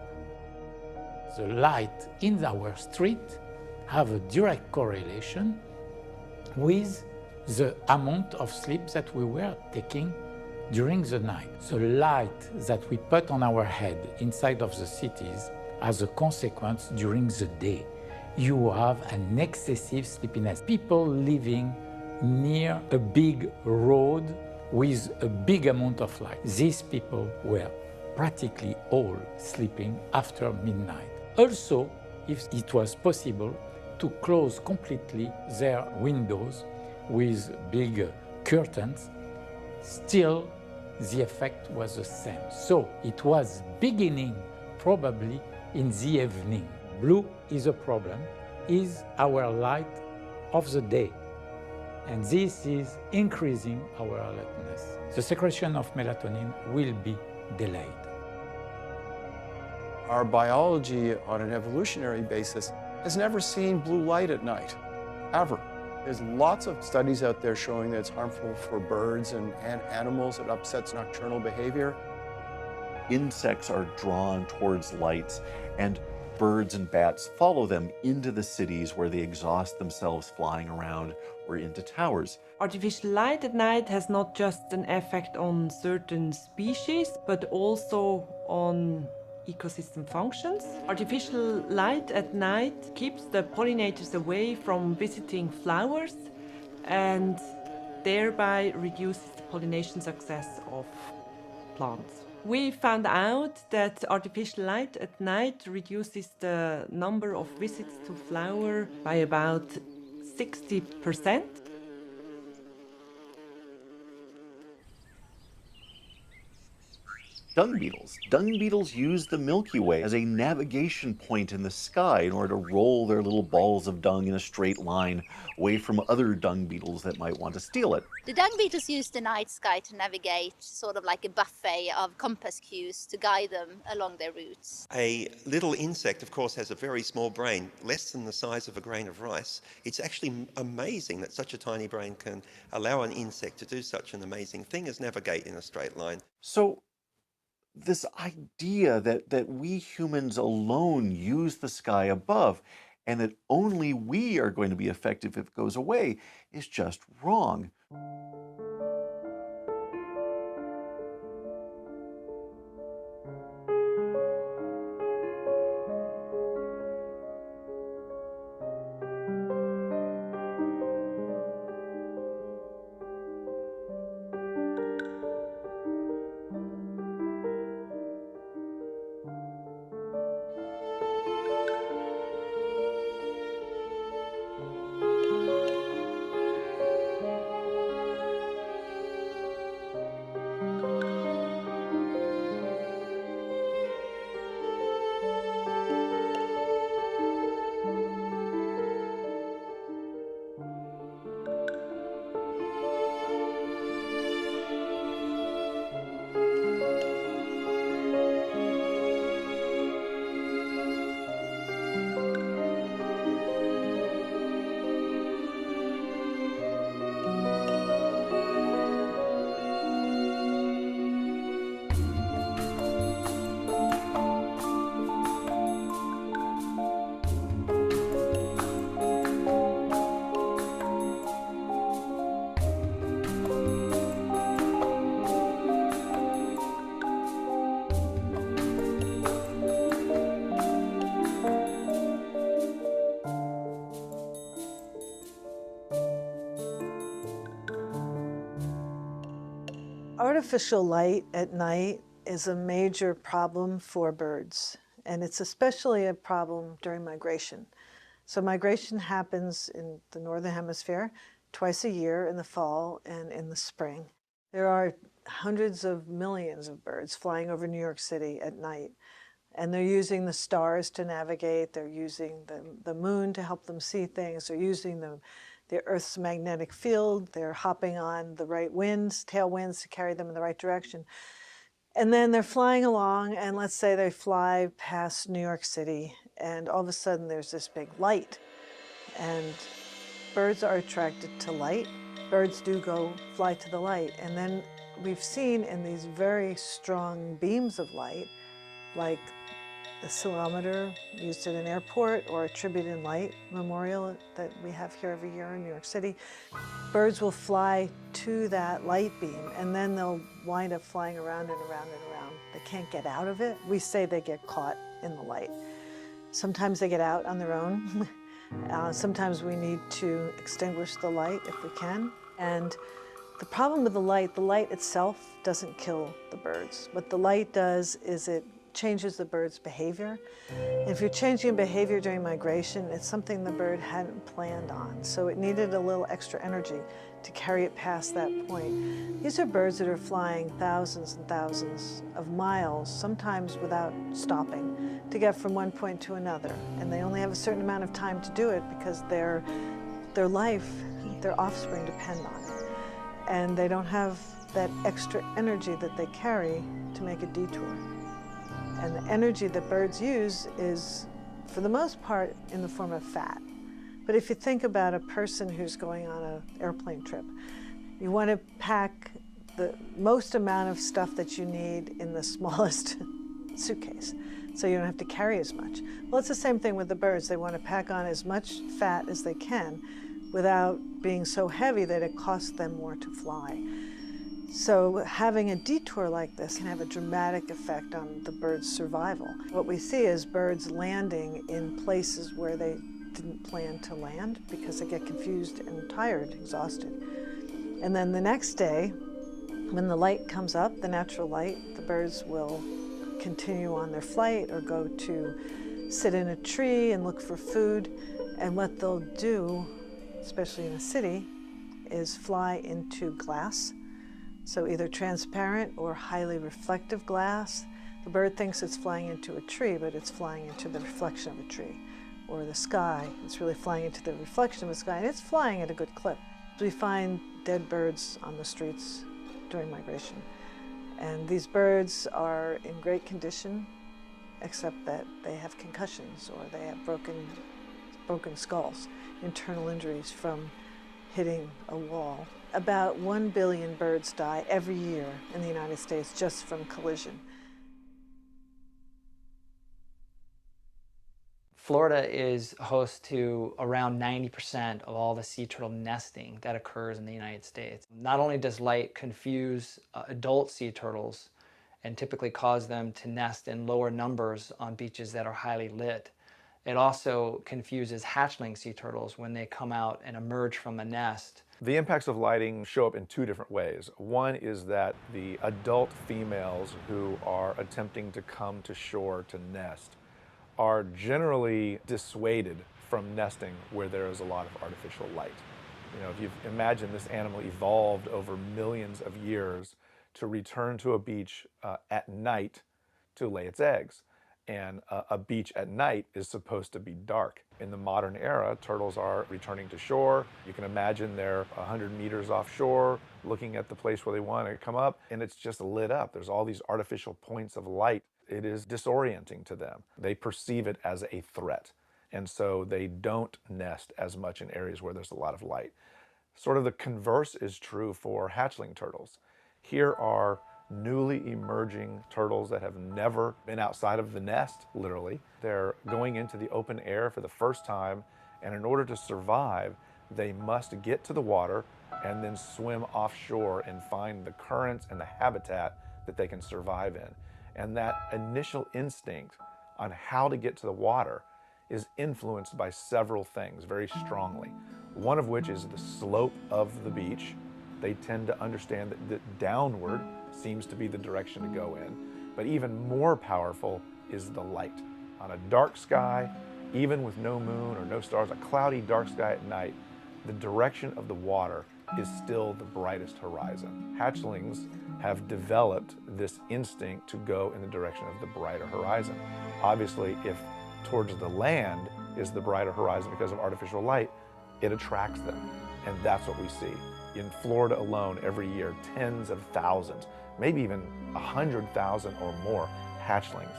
The light in our street have a direct correlation with the amount of sleep that we were taking during the night. The light that we put on our head inside of the cities has a consequence during the day. You have an excessive sleepiness. People living near a big road with a big amount of light. These people were practically all sleeping after midnight. Also, if it was possible to close completely their windows with big curtains, still the effect was the same. So it was beginning probably in the evening. Blue is a problem, is our light of the day. And this is increasing our alertness. The secretion of melatonin will be delayed. Our biology on an evolutionary basis has never seen blue light at night, ever. There's lots of studies out there showing that it's harmful for birds and animals. It upsets nocturnal behavior. Insects are drawn towards lights, and birds and bats follow them into the cities where they exhaust themselves flying around or into towers. Artificial light at night has not just an effect on certain species, but also on ecosystem functions. Artificial light at night keeps the pollinators away from visiting flowers and thereby reduces the pollination success of plants. We found out that artificial light at night reduces the number of visits to flower by about 60%. Dung beetles. Dung beetles use the Milky Way as a navigation point in the sky in order to roll their little balls of dung in a straight line away from other dung beetles that might want to steal it. The dung beetles use the night sky to navigate, sort of like a buffet of compass cues to guide them along their routes. A little insect, of course, has a very small brain, less than the size of a grain of rice. It's actually amazing that such a tiny brain can allow an insect to do such an amazing thing as navigate in a straight line. So this idea that we humans alone use the sky above and that only we are going to be effective if it goes away is just wrong. Artificial light at night is a major problem for birds, and it's especially a problem during migration. So migration happens in the northern hemisphere twice a year, in the fall and in the spring. There are hundreds of millions of birds flying over New York City at night, and they're using the stars to navigate, they're using the moon to help them see things, they're using the Earth's magnetic field, they're hopping on the right winds, tailwinds, to carry them in the right direction. And then they're flying along, and let's say they fly past New York City, and all of a sudden there's this big light. And birds are attracted to light. Birds do go fly to the light. And then we've seen in these very strong beams of light, like the oscillometer used at an airport or a Tribute in Light memorial that we have here every year in New York City, birds will fly to that light beam, and then they'll wind up flying around and around and around. They can't get out of it. We say they get caught in the light. Sometimes they get out on their own. Sometimes we need to extinguish the light if we can. And the problem with the light itself doesn't kill the birds. What the light does is it changes the bird's behavior. And if you're changing behavior during migration, it's something the bird hadn't planned on. So it needed a little extra energy to carry it past that point. These are birds that are flying thousands and thousands of miles, sometimes without stopping, to get from one point to another. And they only have a certain amount of time to do it because their life, their offspring depend on it. And they don't have that extra energy that they carry to make a detour. And the energy that birds use is, for the most part, in the form of fat. But if you think about a person who's going on an airplane trip, you want to pack the most amount of stuff that you need in the smallest suitcase, so you don't have to carry as much. Well, it's the same thing with the birds. They want to pack on as much fat as they can without being so heavy that it costs them more to fly. So having a detour like this can have a dramatic effect on the bird's survival. What we see is birds landing in places where they didn't plan to land because they get confused and tired, exhausted. And then the next day, when the light comes up, the natural light, the birds will continue on their flight or go to sit in a tree and look for food. And what they'll do, especially in a city, is fly into glass. So either transparent or highly reflective glass. The bird thinks it's flying into a tree, but it's flying into the reflection of a tree. Or the sky, it's really flying into the reflection of the sky, and it's flying at a good clip. We find dead birds on the streets during migration. And these birds are in great condition, except that they have concussions or they have broken skulls, internal injuries from hitting a wall. About 1 billion birds die every year in the United States just from collision. Florida is host to around 90% of all the sea turtle nesting that occurs in the United States. Not only does light confuse adult sea turtles and typically cause them to nest in lower numbers on beaches that are highly lit, it also confuses hatchling sea turtles when they come out and emerge from the nest. The impacts of lighting show up in two different ways. One is that the adult females who are attempting to come to shore to nest are generally dissuaded from nesting where there is a lot of artificial light. You know, if you imagine this animal evolved over millions of years to return to a beach at night to lay its eggs. And a beach at night is supposed to be dark. In the modern era, turtles are returning to shore. You can imagine they're 100 meters offshore, looking at the place where they want to come up, and it's just lit up. There's all these artificial points of light. It is disorienting to them. They perceive it as a threat, and so they don't nest as much in areas where there's a lot of light. Sort of the converse is true for hatchling turtles. Here are newly emerging turtles that have never been outside of the nest, literally. They're going into the open air for the first time, and in order to survive, they must get to the water and then swim offshore and find the currents and the habitat that they can survive in. And that initial instinct on how to get to the water is influenced by several things very strongly. One of which is the slope of the beach. They tend to understand that downward seems to be the direction to go in. But even more powerful is the light. On a dark sky, even with no moon or no stars, a cloudy dark sky at night, the direction of the water is still the brightest horizon. Hatchlings have developed this instinct to go in the direction of the brighter horizon. Obviously, if towards the land is the brighter horizon because of artificial light, it attracts them, and that's what we see. In Florida alone, every year, tens of thousands, maybe even 100,000 or more hatchlings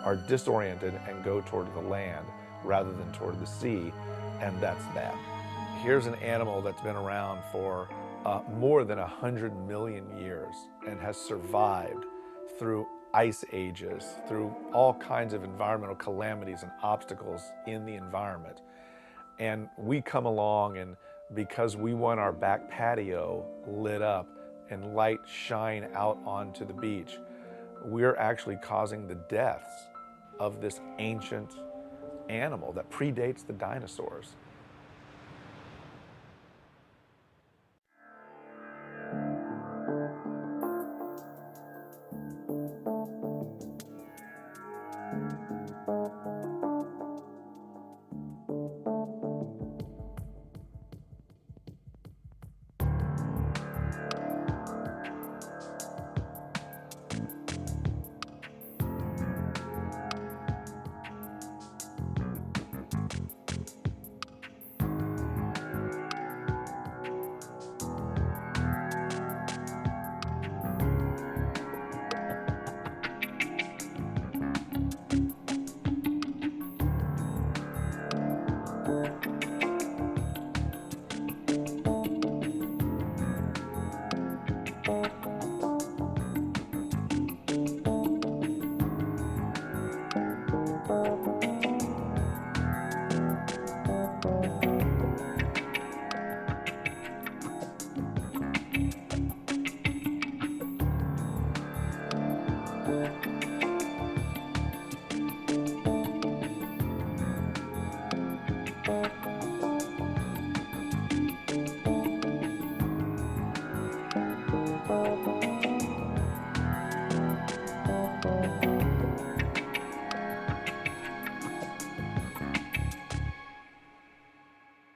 are disoriented and go toward the land rather than toward the sea, and that's bad. Here's an animal that's been around for more than 100 million years and has survived through ice ages, through all kinds of environmental calamities and obstacles in the environment. And we come along, and because we want our back patio lit up and light shine out onto the beach, we're actually causing the deaths of this ancient animal that predates the dinosaurs.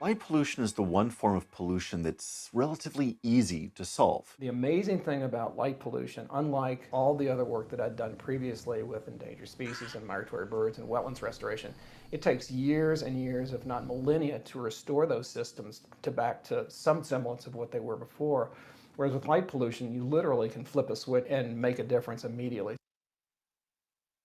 Light pollution is the one form of pollution that's relatively easy to solve. The amazing thing about light pollution, unlike all the other work that I'd done previously with endangered species and migratory birds and wetlands restoration, it takes years and years, if not millennia, to restore those systems back to some semblance of what they were before. Whereas with light pollution, you literally can flip a switch and make a difference immediately.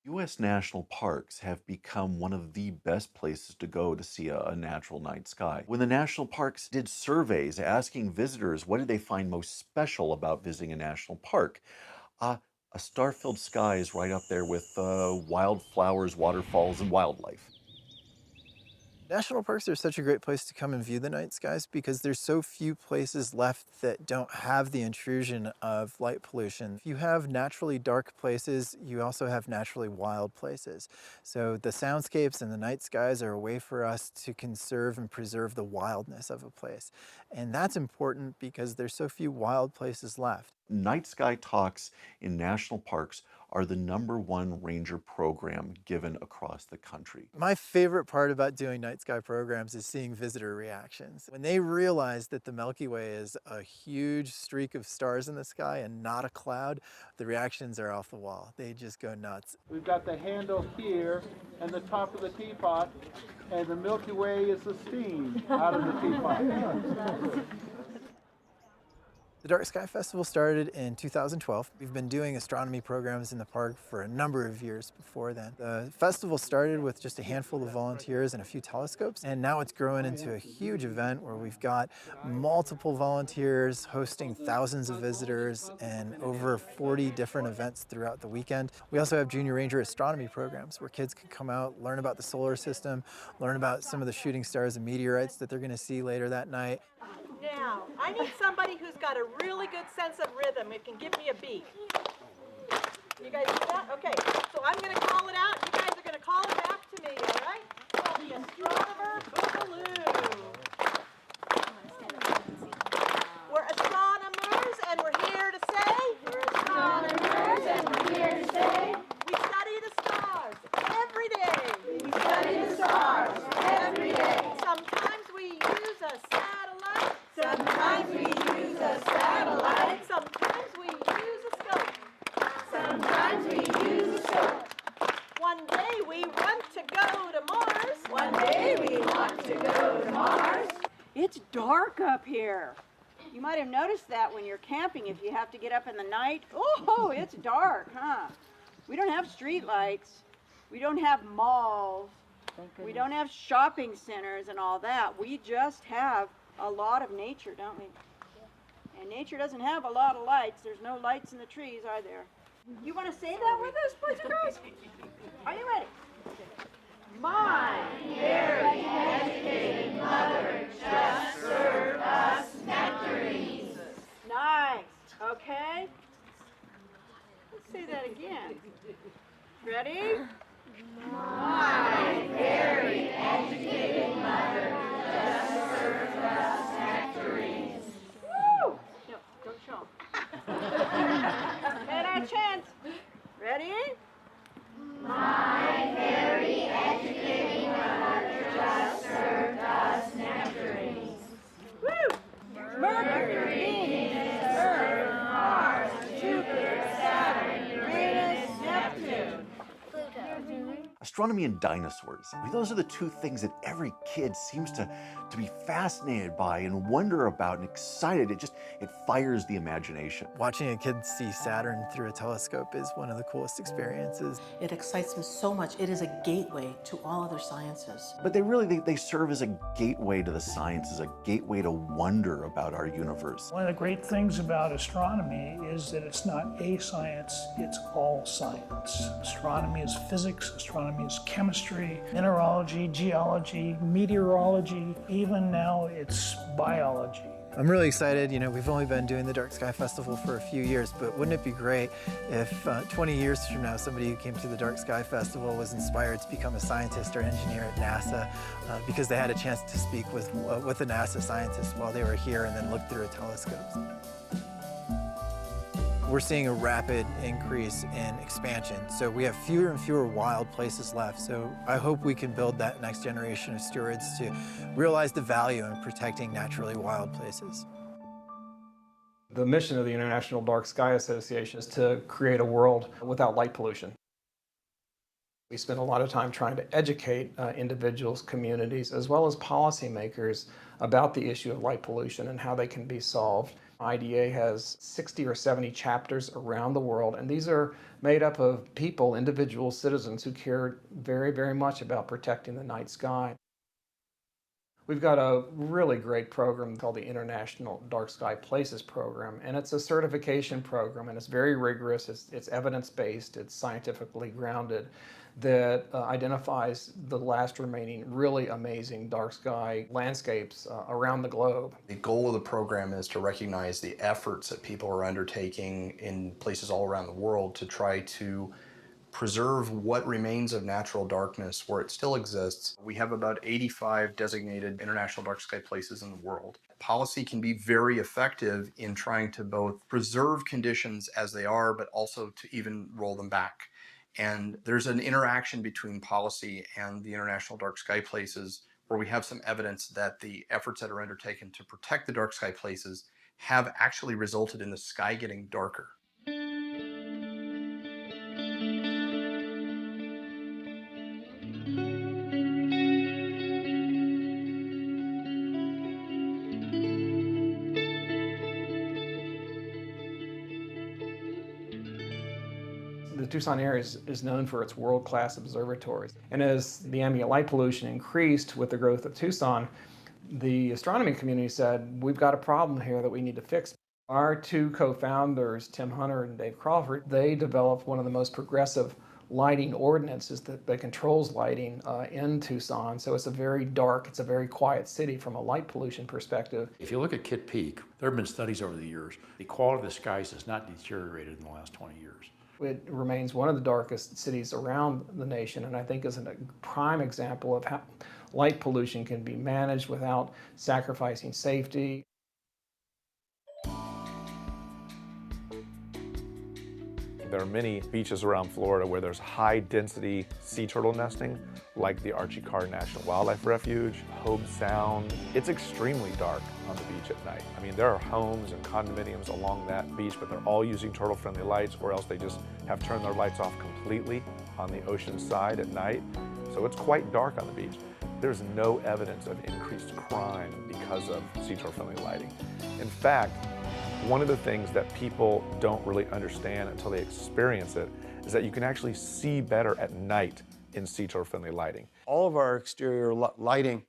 U.S. national parks have become one of the best places to go to see a natural night sky. When the national parks did surveys asking visitors what did they find most special about visiting a national park, a star-filled sky is right up there with wildflowers, waterfalls, and wildlife. National parks are such a great place to come and view the night skies because there's so few places left that don't have the intrusion of light pollution. If you have naturally dark places, you also have naturally wild places. So the soundscapes and the night skies are a way for us to conserve and preserve the wildness of a place. And that's important because there's so few wild places left. Night sky talks in national parks are the #1 ranger program given across the country. My favorite part about doing night sky programs is seeing visitor reactions. When they realize that the Milky Way is a huge streak of stars in the sky and not a cloud, the reactions are off the wall. They just go nuts. We've got the handle here and the top of the teapot, and the Milky Way is the steam out of the teapot. The Dark Sky Festival started in 2012. We've been doing astronomy programs in the park for a number of years before then. The festival started with just a handful of volunteers and a few telescopes, and now it's growing into a huge event where we've got multiple volunteers hosting thousands of visitors and over 40 different events throughout the weekend. We also have Junior Ranger astronomy programs where kids can come out, learn about the solar system, learn about some of the shooting stars and meteorites that they're going to see later that night. Now, I need somebody who's got a really good sense of rhythm. It can give me a beat. You guys do that? Okay. So I'm going to call it out. You guys are going to call it back to me, all right? Call the Astronomer Boogaloo. We're astronomers, and we're here to say... We're astronomers. it's dark up here. You might have noticed that when you're camping, if you have to get up in the night. Oh, it's dark, huh? We don't have street lights. We don't have malls. We don't have shopping centers and all that. We just have a lot of nature, don't we? And nature doesn't have a lot of lights. There's no lights in the trees, are there? You want to say that with us, boys and girls? Are you ready? My very educated mother just served us nectarines. Nice. Okay. Let's say that again. Ready? My very educated mother just served us nectarines. Woo! No, don't show them. Had our chance. Ready? My very educated mother just served us nectarines. Woo! Mercury, Venus, Earth, Mars, Jupiter, Saturn, Uranus, Neptune. Astronomy and dinosaurs. I mean, those are the two things that every kid seems to be fascinated by and wonder about and excited. It fires the imagination. Watching a kid see Saturn through a telescope is one of the coolest experiences. It excites me so much. It is a gateway to all other sciences. But they serve as a gateway to the sciences, a gateway to wonder about our universe. One of the great things about astronomy is that it's not a science, it's all science. Astronomy is physics, astronomy is chemistry, mineralogy, geology, meteorology, even now it's biology. I'm really excited. You know, we've only been doing the Dark Sky Festival for a few years, but wouldn't it be great if 20 years from now somebody who came to the Dark Sky Festival was inspired to become a scientist or engineer at NASA because they had a chance to speak with a NASA scientist while they were here and then look through a telescope. We're seeing a rapid increase in expansion, so we have fewer and fewer wild places left. So I hope we can build that next generation of stewards to realize the value in protecting naturally wild places. The mission of the International Dark Sky Association is to create a world without light pollution. We spend a lot of time trying to educate individuals, communities, as well as policymakers about the issue of light pollution and how they can be solved. IDA has 60 or 70 chapters around the world, and these are made up of people, individual citizens who care very, very much about protecting the night sky. We've got a really great program called the International Dark Sky Places Program, and it's a certification program, and it's very rigorous, it's evidence-based, it's scientifically grounded, that identifies the last remaining really amazing dark sky landscapes around the globe. The goal of the program is to recognize the efforts that people are undertaking in places all around the world to try to preserve what remains of natural darkness where it still exists. We have about 85 designated international dark sky places in the world. Policy can be very effective in trying to both preserve conditions as they are, but also to even roll them back. And there's an interaction between policy and the international dark sky places where we have some evidence that the efforts that are undertaken to protect the dark sky places have actually resulted in the sky getting darker. The Tucson area is known for its world-class observatories. And as the ambient light pollution increased with the growth of Tucson, the astronomy community said, we've got a problem here that we need to fix. Our two co-founders, Tim Hunter and Dave Crawford, they developed one of the most progressive lighting ordinances that controls lighting in Tucson. So it's a very dark, it's a very quiet city from a light pollution perspective. If you look at Kitt Peak, there have been studies over the years. The quality of the skies has not deteriorated in the last 20 years. It remains one of the darkest cities around the nation, and I think is a prime example of how light pollution can be managed without sacrificing safety. There are many beaches around Florida where there's high density sea turtle nesting, like the Archie Carr National Wildlife Refuge, Hobe Sound. It's extremely dark on the beach at night. I mean, there are homes and condominiums along that beach, but they're all using turtle-friendly lights, or else they just have turned their lights off completely on the ocean side at night. So it's quite dark on the beach. there's no evidence of increased crime because of sea turtle-friendly lighting. In fact, one of the things that people don't really understand until they experience it is that you can actually see better at night in sea turtle-friendly lighting. All of our exterior lighting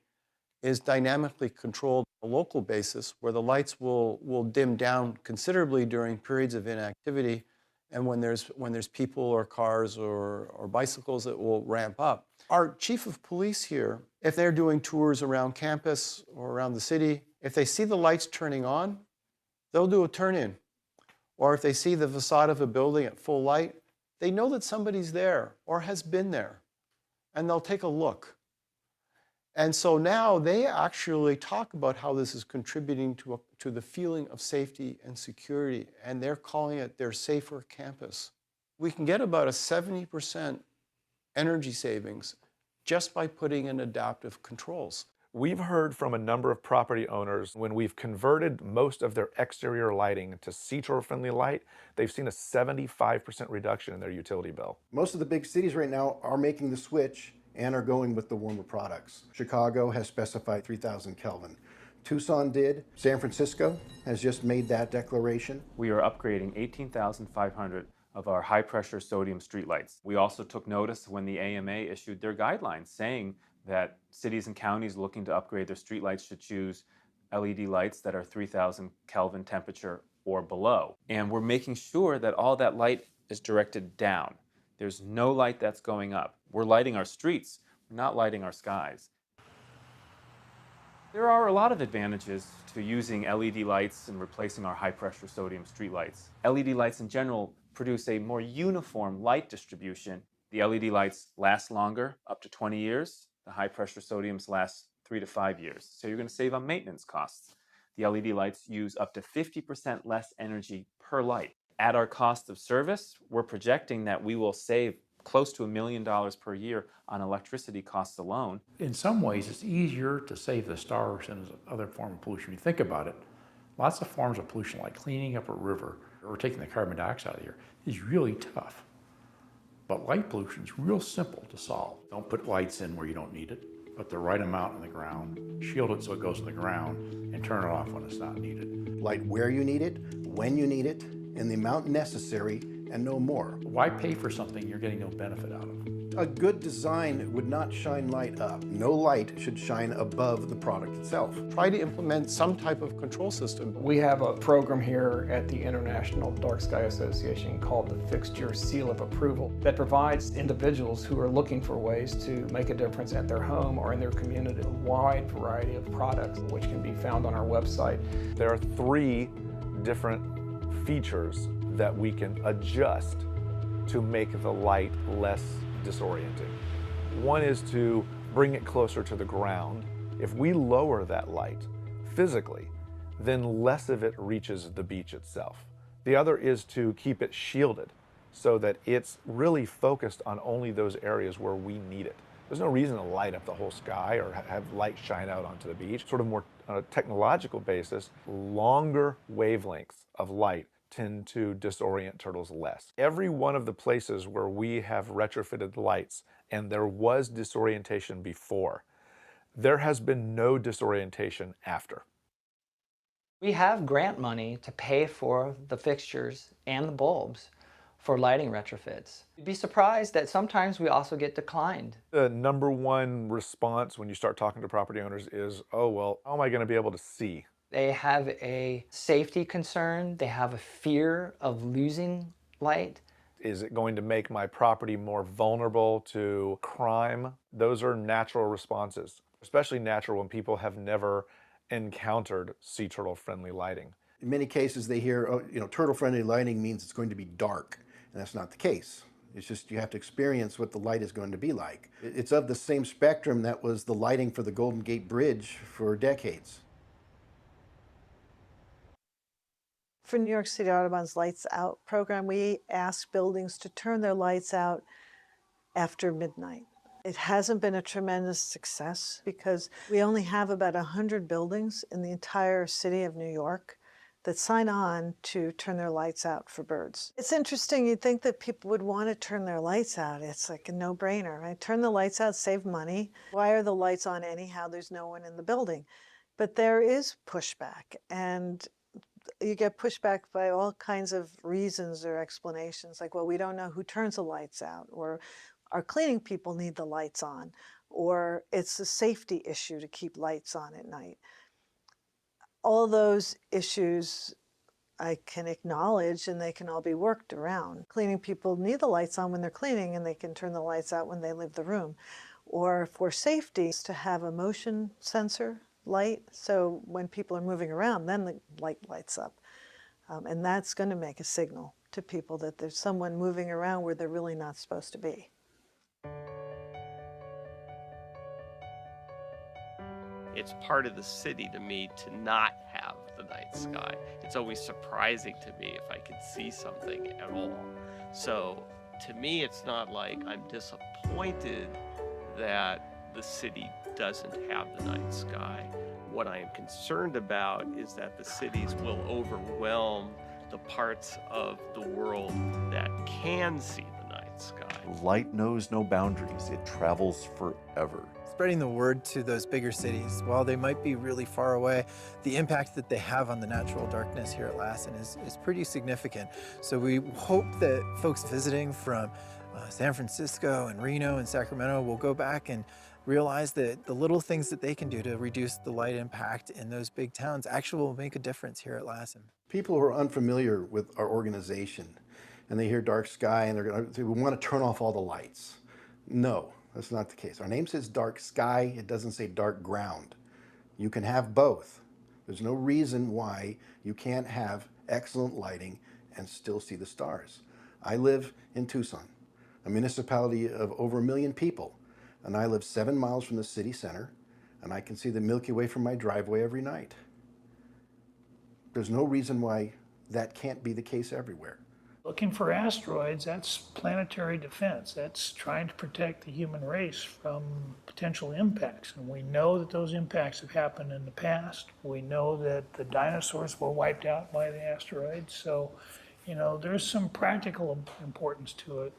is dynamically controlled on a local basis, where the lights will dim down considerably during periods of inactivity, and when there's people or cars or bicycles, it will ramp up. Our chief of police here, if they're doing tours around campus or around the city, if they see the lights turning on, they'll do a turn-in. Or if they see the facade of a building at full light, they know that somebody's there or has been there, and they'll take a look. And so now they actually talk about how this is contributing to the feeling of safety and security, and they're calling it their safer campus. We can get about a 70% energy savings just by putting in adaptive controls. We've heard from a number of property owners when we've converted most of their exterior lighting to sea turtle-friendly light, they've seen a 75% reduction in their utility bill. Most of the big cities right now are making the switch and are going with the warmer products. Chicago has specified 3,000 Kelvin. Tucson did. San Francisco has just made that declaration. We are upgrading 18,500 of our high-pressure sodium streetlights. We also took notice when the AMA issued their guidelines saying that cities and counties looking to upgrade their streetlights should choose LED lights that are 3,000 Kelvin temperature or below. And we're making sure that all that light is directed down. There's no light that's going up. We're lighting our streets, we're not lighting our skies. There are a lot of advantages to using LED lights and replacing our high-pressure sodium streetlights. LED lights in general produce a more uniform light distribution. The LED lights last longer, up to 20 years. The high-pressure sodiums last 3 to 5 years. So you're going to save on maintenance costs. The LED lights use up to 50% less energy per light. At our cost of service, we're projecting that we will save close to $1 million per year on electricity costs alone. In some ways, it's easier to save the stars than other form of pollution. If you think about it, lots of forms of pollution, like cleaning up a river or taking the carbon dioxide out of the air, is really tough. But light pollution is real simple to solve. Don't put lights in where you don't need it. Put the right amount in the ground, shield it so it goes in the ground, and turn it off when it's not needed. Light where you need it, when you need it, and the amount necessary, and no more. Why pay for something you're getting no benefit out of? A good design would not shine light up. No light should shine above the product itself. Try to implement some type of control system. We have a program here at the International Dark Sky Association called the Fixture Seal of Approval that provides individuals who are looking for ways to make a difference at their home or in their community a wide variety of products which can be found on our website. There are 3 different features that we can adjust to make the light less disorienting. One is to bring it closer to the ground. If we lower that light physically, then less of it reaches the beach itself. The other is to keep it shielded so that it's really focused on only those areas where we need it. There's no reason to light up the whole sky or have light shine out onto the beach. Sort of more on a technological basis, longer wavelengths of light tend to disorient turtles less. Every one of the places where we have retrofitted lights and there was disorientation before, there has been no disorientation after. We have grant money to pay for the fixtures and the bulbs for lighting retrofits. You'd be surprised that sometimes we also get declined. The number one response when you start talking to property owners is, oh, well, how am I going to be able to see? They have a safety concern. They have a fear of losing light. Is it going to make my property more vulnerable to crime? Those are natural responses, especially natural when people have never encountered sea turtle-friendly lighting. In many cases, they hear, oh, turtle-friendly lighting means it's going to be dark, and that's not the case. It's just you have to experience what the light is going to be like. It's of the same spectrum that was the lighting for the Golden Gate Bridge for decades. For New York City Audubon's Lights Out program, we ask buildings to turn their lights out after midnight. It hasn't been a tremendous success because we only have about 100 buildings in the entire city of New York that sign on to turn their lights out for birds. It's interesting, you'd think that people would want to turn their lights out. It's like a no-brainer, right? Turn the lights out, save money. Why are the lights on anyhow? There's no one in the building. But there is pushback, and you get pushback by all kinds of reasons or explanations, like, well, we don't know who turns the lights out, or our cleaning people need the lights on, or it's a safety issue to keep lights on at night. All those issues I can acknowledge, and they can all be worked around. Cleaning people need the lights on when they're cleaning, and they can turn the lights out when they leave the room. Or for safety, to have a motion sensor light, so when people are moving around, then the light lights up. And that's going to make a signal to people that there's someone moving around where they're really not supposed to be. It's part of the city to me to not have the night sky. It's always surprising to me if I can see something at all. So to me, it's not like I'm disappointed that the city doesn't have the night sky. What I am concerned about is that the cities will overwhelm the parts of the world that can see the night sky. Light knows no boundaries. It travels forever. Spreading the word to those bigger cities, while they might be really far away, the impact that they have on the natural darkness here at Lassen is pretty significant. So we hope that folks visiting from San Francisco and Reno and Sacramento will go back and realize that the little things that they can do to reduce the light impact in those big towns actually will make a difference here at Lassen. People who are unfamiliar with our organization and they hear dark sky and they're going to say, we want to turn off all the lights. No, that's not the case. Our name says dark sky. It doesn't say dark ground. You can have both. There's no reason why you can't have excellent lighting and still see the stars. I live in Tucson, a municipality of over 1 million people. And I live 7 miles from the city center, and I can see the Milky Way from my driveway every night. There's no reason why that can't be the case everywhere. Looking for asteroids, that's planetary defense. That's trying to protect the human race from potential impacts. And we know that those impacts have happened in the past. We know that the dinosaurs were wiped out by the asteroids. So, you know, there's some practical importance to it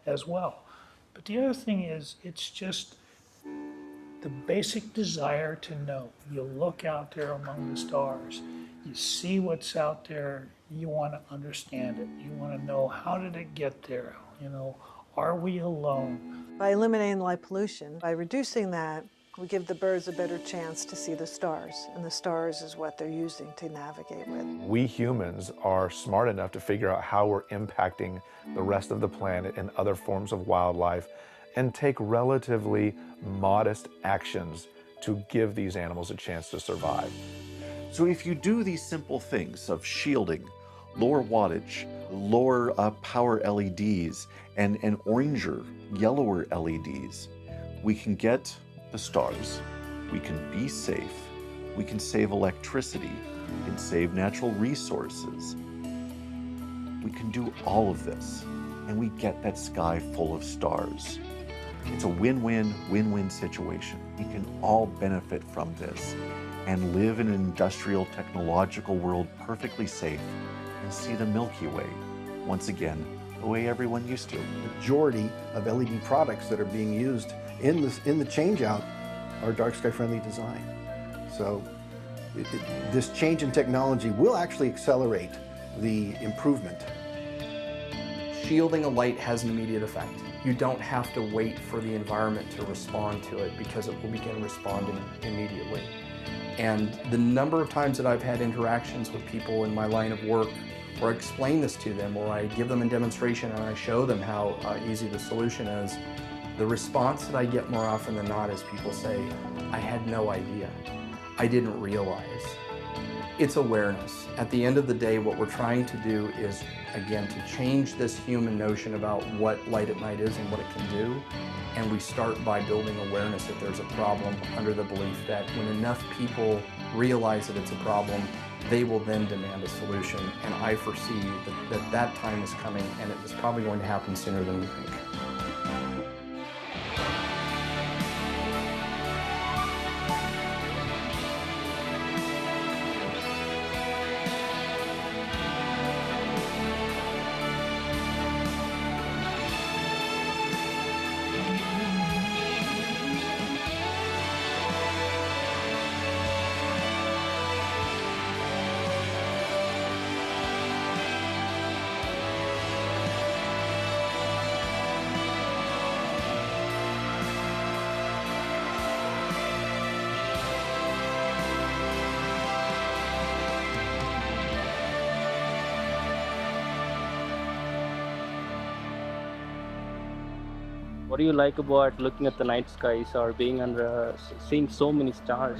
as well. But the other thing is, it's just the basic desire to know. You look out there among the stars, you see what's out there, you want to understand it. You want to know, how did it get there? You know, are we alone? By eliminating light pollution, by reducing that, we give the birds a better chance to see the stars, and the stars is what they're using to navigate with. We humans are smart enough to figure out how we're impacting the rest of the planet and other forms of wildlife, and take relatively modest actions to give these animals a chance to survive. So if you do these simple things of shielding, lower wattage, lower power LEDs, and oranger, yellower LEDs, we can get the stars, we can be safe, we can save electricity, we can save natural resources. We can do all of this, and we get that sky full of stars. It's a win-win, win-win situation. We can all benefit from this and live in an industrial, technological world change safe and see the Milky Way, once again, the way everyone used to. The majority of LED products that are being used in the change-out are dark sky friendly design. So this change in technology will actually accelerate the improvement. Shielding a light has an immediate effect. You don't have to wait for the environment to respond to it, because it will begin responding immediately. And the number of times that I've had interactions with people in my line of work where I explain this to them, or I give them a demonstration and I show them how easy the solution is, the response that I get more often than not is people say, I had no idea. I didn't realize. It's awareness. At the end of the day, what we're trying to do is, again, to change this human notion about what light at night is and what it can do. And we start by building awareness that there's a problem, under the belief that when enough people realize that it's a problem, they will then demand a solution. And I foresee that time is coming, and it is probably going to happen sooner than we think. What do you like about looking at the night skies or being under, seeing so many stars?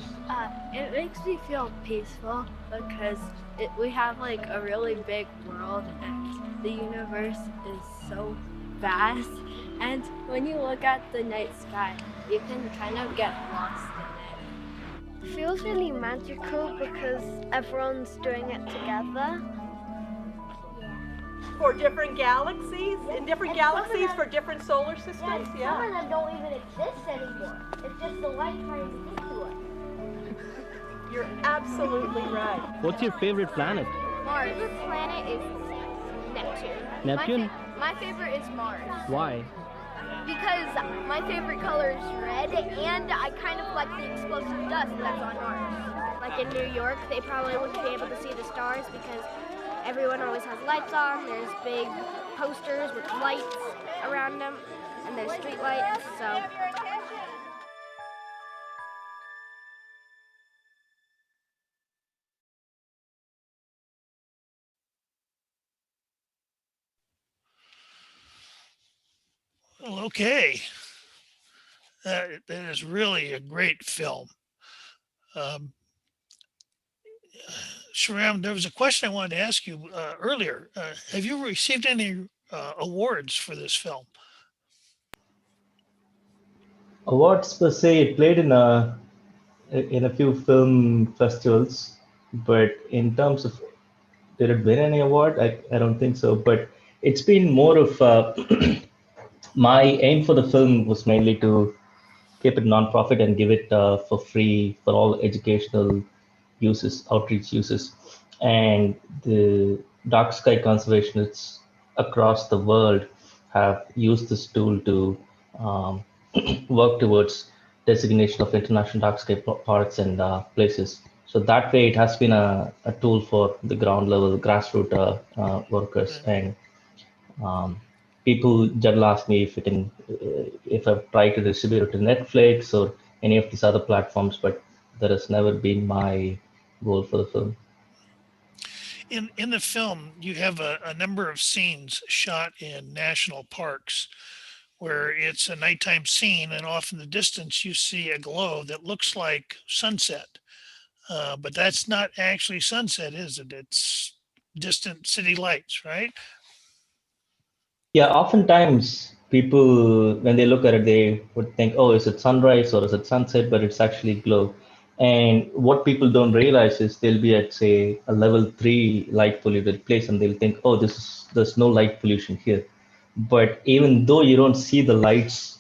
It makes me feel peaceful because we have like a really big world and the universe is so vast. And when you look at the night sky, you can kind of get lost in it. It feels really magical because everyone's doing it together. For different galaxies, in different galaxies for different solar systems, yeah. Some of them don't even exist anymore. It's just the light trying to get to us. You're absolutely right. What's your favorite planet? Mars. My favorite planet is Neptune. Neptune? My favorite is Mars. Why? Because my favorite color is red, and I kind of like the explosive dust that's on Mars. Like in New York, they probably wouldn't be able to see the stars because everyone always has lights on. There's big posters with lights around them, and there's street lights, so. Well, okay. That is really a great film. Sriram, there was a question I wanted to ask you earlier. Have you received any awards for this film? Awards per se, it played in a few film festivals, but in terms of did it win any award? I don't think so. But it's been more of my aim for the film was mainly to keep it non-profit and give it for free for all educational uses, outreach uses. And the dark sky conservationists across the world have used this tool to work towards designation of international dark sky parks and places. So that way it has been a tool for the ground level grassroots workers. And people generally ask me if I've tried to distribute it to Netflix or any of these other platforms, but that has never been my goal for the film. In the film, you have a number of scenes shot in national parks where it's a nighttime scene, and off in the distance you see a glow that looks like sunset. But that's not actually sunset, is it? It's distant city lights, right? Yeah, oftentimes people, when they look at it, they would think, oh, is it sunrise or is it sunset? But it's actually glow. And what people don't realize is they'll be at, say, a level 3 light polluted place and they'll think, oh, there's no light pollution here. But even though you don't see the lights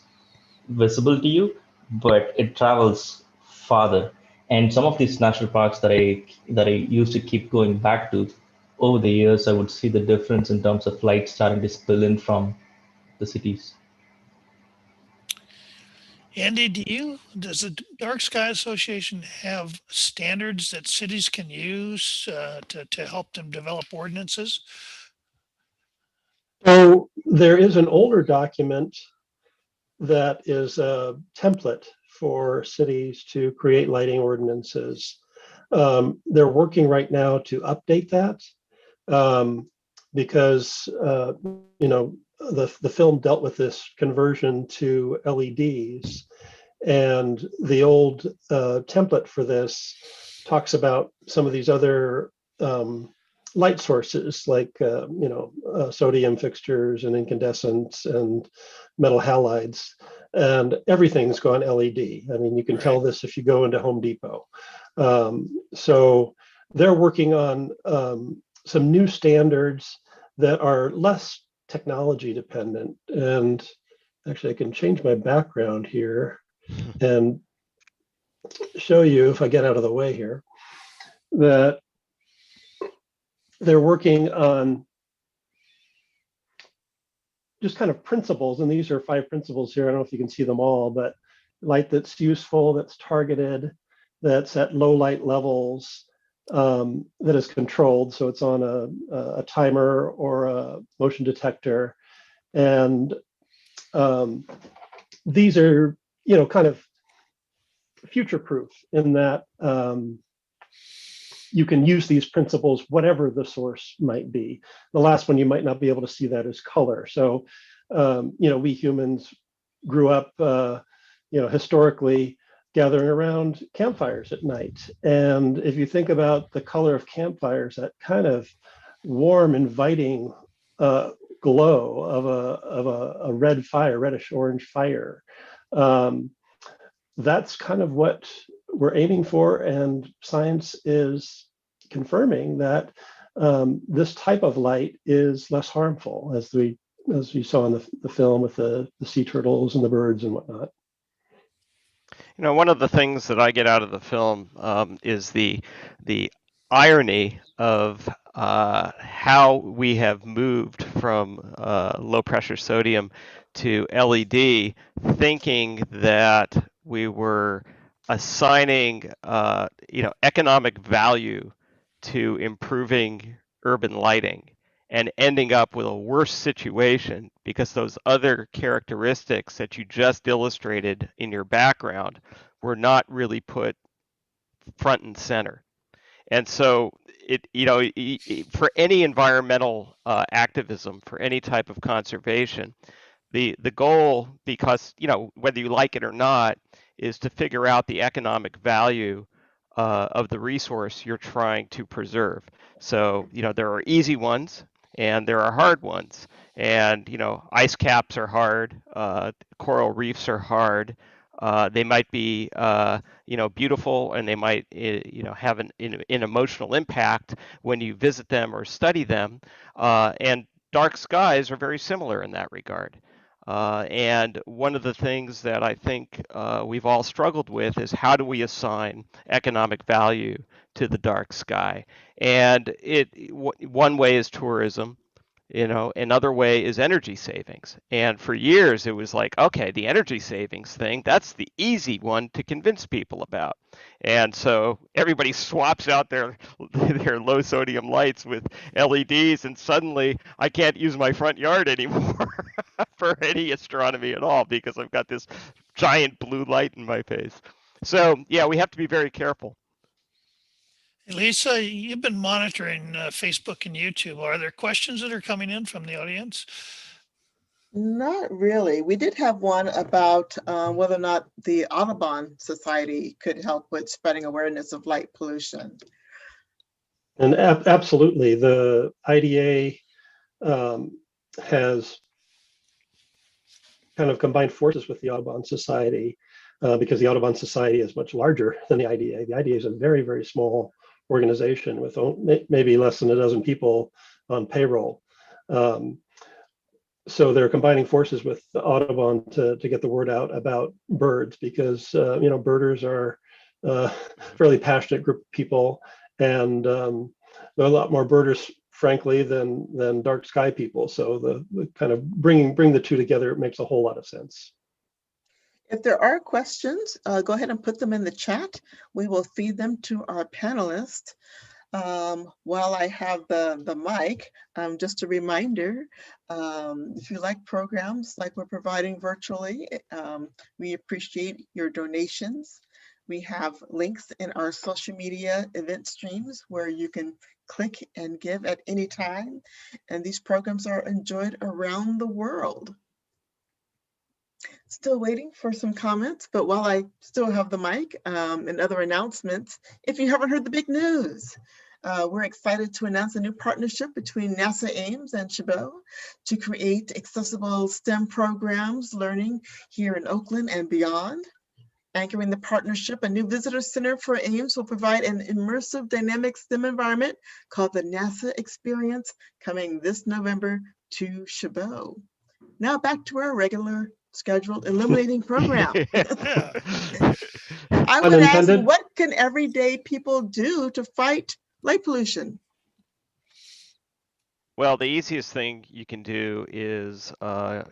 visible to you, but it travels farther. And some of these national parks that I used to keep going back to, over the years, I would see the difference in terms of light starting to spill in from the cities. Andy, does the Dark Sky Association have standards that cities can use to help them develop ordinances? So there is an older document that is a template for cities to create lighting ordinances. They're working right now to update that because the film dealt with this conversion to LEDs, and the old template for this talks about some of these other light sources like sodium fixtures and incandescents and metal halides, and everything's gone LED. I mean, you can tell this if you go into Home Depot. So they're working on some new standards that are less technology dependent. And actually I can change my background here and show you, if I get out of the way here, that they're working on just kind of principles. And these are 5 principles here. I don't know if you can see them all, but light that's useful, that's targeted, that's at low light levels, that is controlled. So it's on a timer or a motion detector. And these are, kind of future-proof in that you can use these principles, whatever the source might be. The last one you might not be able to see that is color. So, we humans grew up, historically gathering around campfires at night. And if you think about the color of campfires, that kind of warm, inviting glow of a red fire, reddish orange fire, that's kind of what we're aiming for. And science is confirming that this type of light is less harmful, as we saw in the film with the sea turtles and the birds and whatnot. One of the things that I get out of the film is the irony of how we have moved from low pressure sodium to LED, thinking that we were assigning economic value to improving urban lighting, and ending up with a worse situation because those other characteristics that you just illustrated in your background were not really put front and center. And so for any environmental activism, for any type of conservation, the goal, because whether you like it or not, is to figure out the economic value of the resource you're trying to preserve. So there are easy ones and there are hard ones, and ice caps are hard, coral reefs are hard. They might be beautiful, and they might have an emotional impact when you visit them or study them. And dark skies are very similar in that regard. And one of the things that I think we've all struggled with is, how do we assign economic value to the dark sky? And one way is tourism. Another way is energy savings. And for years it was like, okay, the energy savings thing, that's the easy one to convince people about. And so everybody swaps out their low sodium lights with LEDs, and suddenly I can't use my front yard anymore for any astronomy at all because I've got this giant blue light in my face. So yeah, we have to be very careful. Lisa, you've been monitoring Facebook and YouTube. Are there questions that are coming in from the audience? Not really. We did have one about whether or not the Audubon Society could help with spreading awareness of light pollution. And absolutely, the IDA has kind of combined forces with the Audubon Society because the Audubon Society is much larger than the IDA. The IDA is a very, very small organization with maybe less than a dozen people on payroll. So they're combining forces with the Audubon to get the word out about birds, because birders are a fairly passionate group of people, and there are a lot more birders, frankly, than dark sky people. So the kind of bring the two together makes a whole lot of sense. If there are questions, go ahead and put them in the chat. We will feed them to our panelists. While I have the mic, just a reminder, if you like programs like we're providing virtually, we appreciate your donations. We have links in our social media event streams where you can click and give at any time. And these programs are enjoyed around the world. Still waiting for some comments, but while I still have the mic and other announcements, if you haven't heard the big news, we're excited to announce a new partnership between NASA Ames and Chabot to create accessible STEM programs learning here in Oakland and beyond. Anchoring the partnership, a new visitor center for Ames will provide an immersive dynamic STEM environment called the NASA Experience, coming this November to Chabot. Now back to our regular scheduled illuminating program. I would ask, what can everyday people do to fight light pollution? Well, the easiest thing you can do is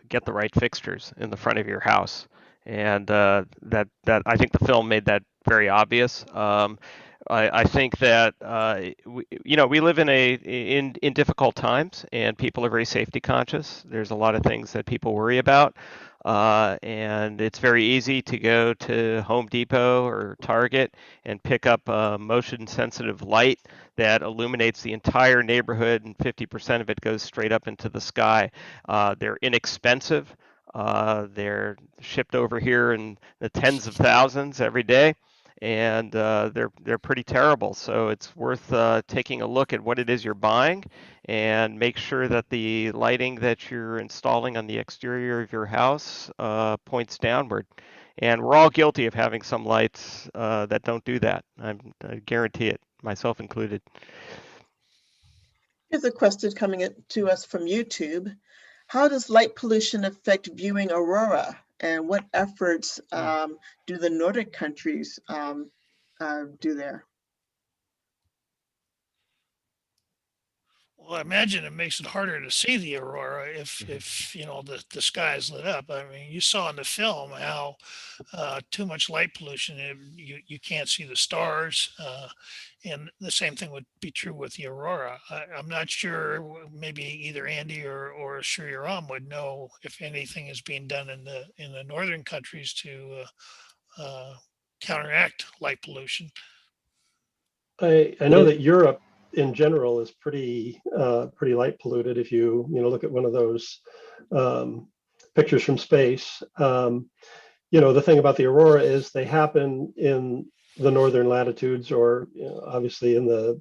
get the right fixtures in the front of your house, and that I think the film made that very obvious. I think that we live in difficult times, and people are very safety conscious. There's a lot of things that people worry about, and it's very easy to go to Home Depot or Target and pick up a motion sensitive light that illuminates the entire neighborhood, and 50% of it goes straight up into the sky. They're inexpensive. They're shipped over here in the tens of thousands every day, and they're pretty terrible. So it's worth taking a look at what it is you're buying, and make sure that the lighting that you're installing on the exterior of your house points downward. And we're all guilty of having some lights that don't do that. I guarantee it, myself included. Here's a question coming to us from YouTube. How does light pollution affect viewing aurora? And what efforts do the Nordic countries do there? Well, I imagine it makes it harder to see the aurora if you know the sky is lit up. I mean, you saw in the film how too much light pollution, you can't see the stars, and the same thing would be true with the aurora. I'm not sure. Maybe either Andy or Sriram would know if anything is being done in the northern countries to counteract light pollution. I know that Europe in general is pretty light polluted. If you look at one of those pictures from space, the thing about the aurora is they happen in the northern latitudes, or obviously in the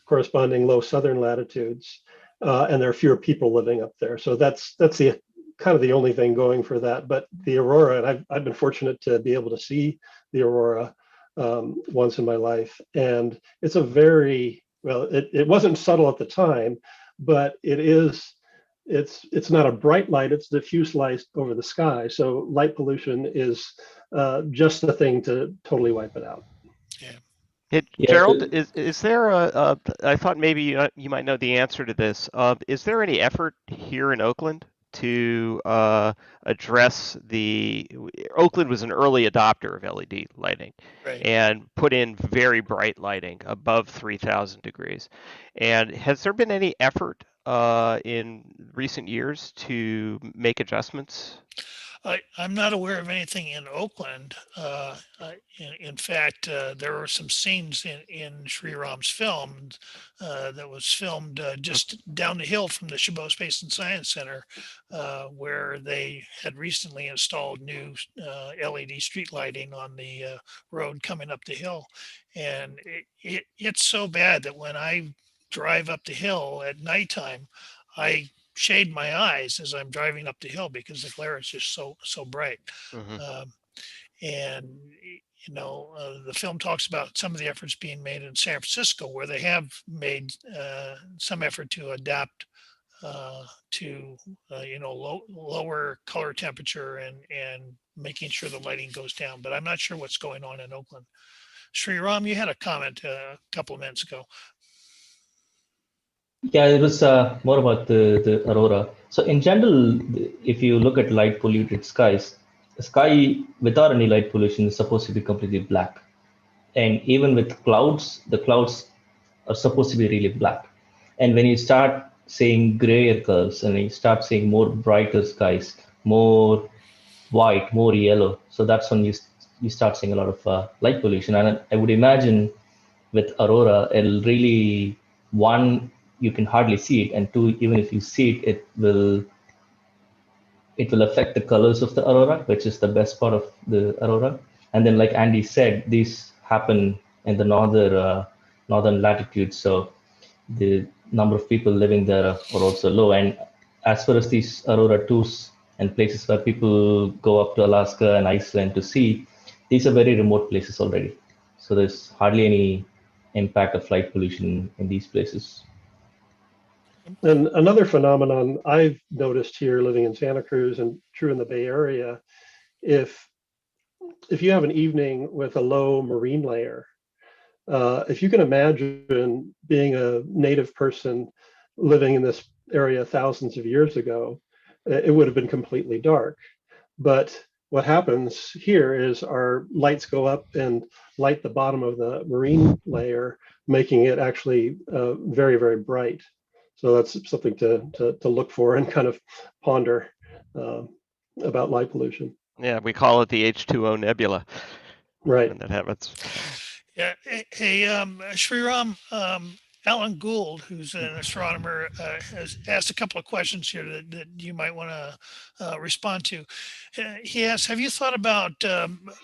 corresponding low southern latitudes, and there are fewer people living up there. So that's the kind of the only thing going for that. But the aurora, and I've been fortunate to be able to see the aurora once in my life, and it's a very it wasn't subtle at the time, but it's not a bright light, it's diffuse light over the sky. So light pollution is just the thing to totally wipe it out. Gerald, is there I thought maybe you might know the answer to this. Is there any effort here in Oakland to address Oakland was an early adopter of LED lighting, right, and put in very bright lighting above 3,000 degrees. And has there been any effort in recent years to make adjustments? I'm not aware of anything in Oakland. In fact, there were some scenes in Sriram's film that was filmed just down the hill from the Chabot Space and Science Center, where they had recently installed new LED street lighting on the road coming up the hill. And it's so bad that when I drive up the hill at nighttime, I shade my eyes as I'm driving up the hill because the glare is just so bright. And the film talks about some of the efforts being made in San Francisco, where they have made some effort to adapt to lower color temperature and making sure the lighting goes down. But I'm not sure what's going on in Oakland. Sriram, you had a comment a couple of minutes ago. Yeah, it was more about the aurora. So in general, if you look at light polluted skies, the sky without any light pollution is supposed to be completely black. And even with clouds, the clouds are supposed to be really black. And when you start seeing grayer curves and you start seeing more brighter skies, more white, more yellow, so that's when you start seeing a lot of light pollution. And I would imagine with aurora, it'll really, one, you can hardly see it, and two, even if you see it, it will affect the colors of the aurora, which is the best part of the aurora. And then, like Andy said, these happen in the northern latitudes, so the number of people living there are also low. And as far as these aurora tours and places where people go up to Alaska and Iceland to see, these are very remote places already. So there's hardly any impact of light pollution in these places. And another phenomenon I've noticed here living in Santa Cruz and true in the Bay Area, if you have an evening with a low marine layer, if you can imagine being a native person living in this area thousands of years ago, it would have been completely dark. But what happens here is our lights go up and light the bottom of the marine layer, making it actually very, very bright. So that's something to look for and kind of ponder about light pollution. Yeah, we call it the H2O nebula. Right. When that happens. Yeah. Hey, Sriram, Alan Gould, who's an astronomer, has asked a couple of questions here that you might want to respond to. He asks, have you thought about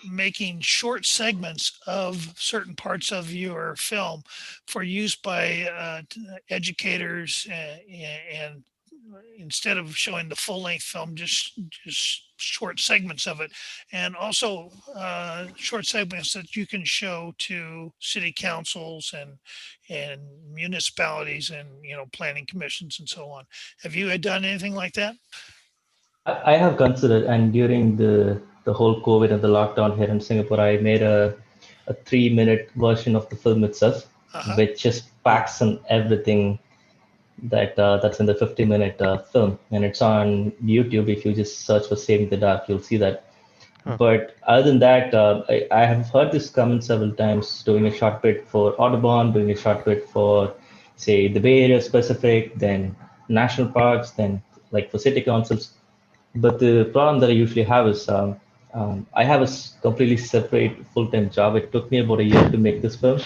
making short segments of certain parts of your film for use by educators and instead of showing the full length film, just short segments of it, and also short segments that you can show to city councils and municipalities and planning commissions and so on. Have you done anything like that? I have considered, and during the whole COVID and the lockdown here in Singapore, I made a 3-minute version of the film itself, which just packs in everything that's in the 50-minute film, and it's on YouTube. If you just search for Saving the Dark, you'll see that. But other than that, I have heard this comment several times, doing a short bit for Audubon, doing a short bit for, say, the Bay Area specific, then national parks, then like for city councils. But the problem that I usually have is I have a completely separate full-time job. It took me about a year to make this film.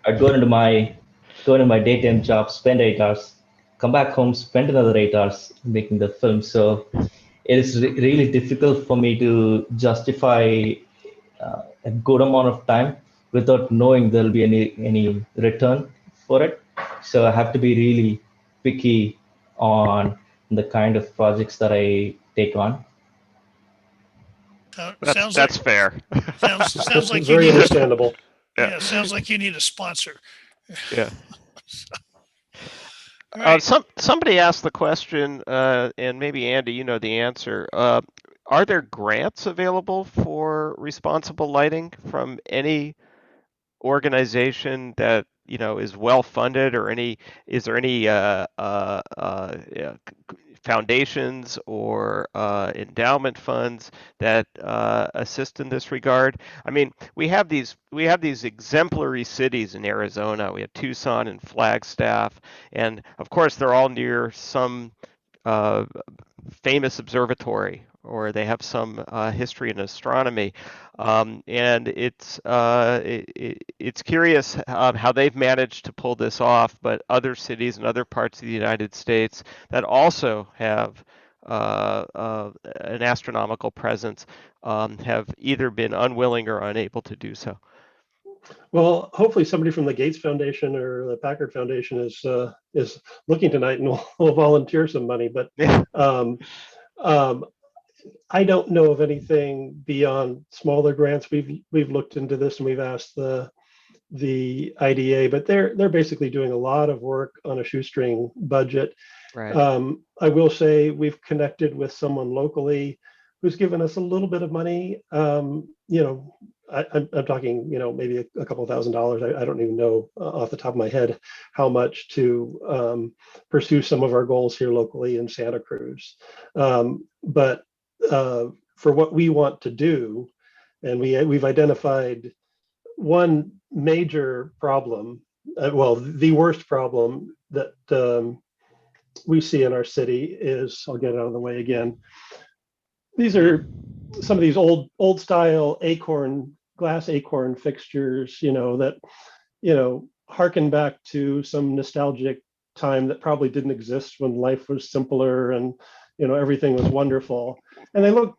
I'd go into my daytime job, spend 8 hours, come back home, spend another 8 hours making the film. So it is really difficult for me to justify a good amount of time without knowing there'll be any return for it. So I have to be really picky on the kind of projects that I take on. That's fair. Sounds like very you need understandable. Yeah, sounds like you need a sponsor. Yeah. Right. Somebody asked the question, and maybe Andy, you know the answer. Are there grants available for responsible lighting from any organization that is well funded, or is there any foundations or endowment funds that assist in this regard? I mean, we have these exemplary cities in Arizona. We have Tucson and Flagstaff, and of course they're all near some famous observatory, or they have some history in astronomy, and it's curious how they've managed to pull this off. But other cities and other parts of the United States that also have an astronomical presence have either been unwilling or unable to do so. Well, hopefully somebody from the Gates Foundation or the Packard Foundation is looking tonight and will volunteer some money. But I don't know of anything beyond smaller grants. We've looked into this and we've asked the IDA, but they're basically doing a lot of work on a shoestring budget. Right. I will say we've connected with someone locally who's given us a little bit of money. I'm talking, maybe a couple $1,000s. I don't even know off the top of my head how much to pursue some of our goals here locally in Santa Cruz. But for what we want to do, and we've identified one major problem, the worst problem that we see in our city is, I'll get it out of the way again. These are some of these old style glass acorn fixtures, that, harken back to some nostalgic time that probably didn't exist, when life was simpler and, everything was wonderful. And they look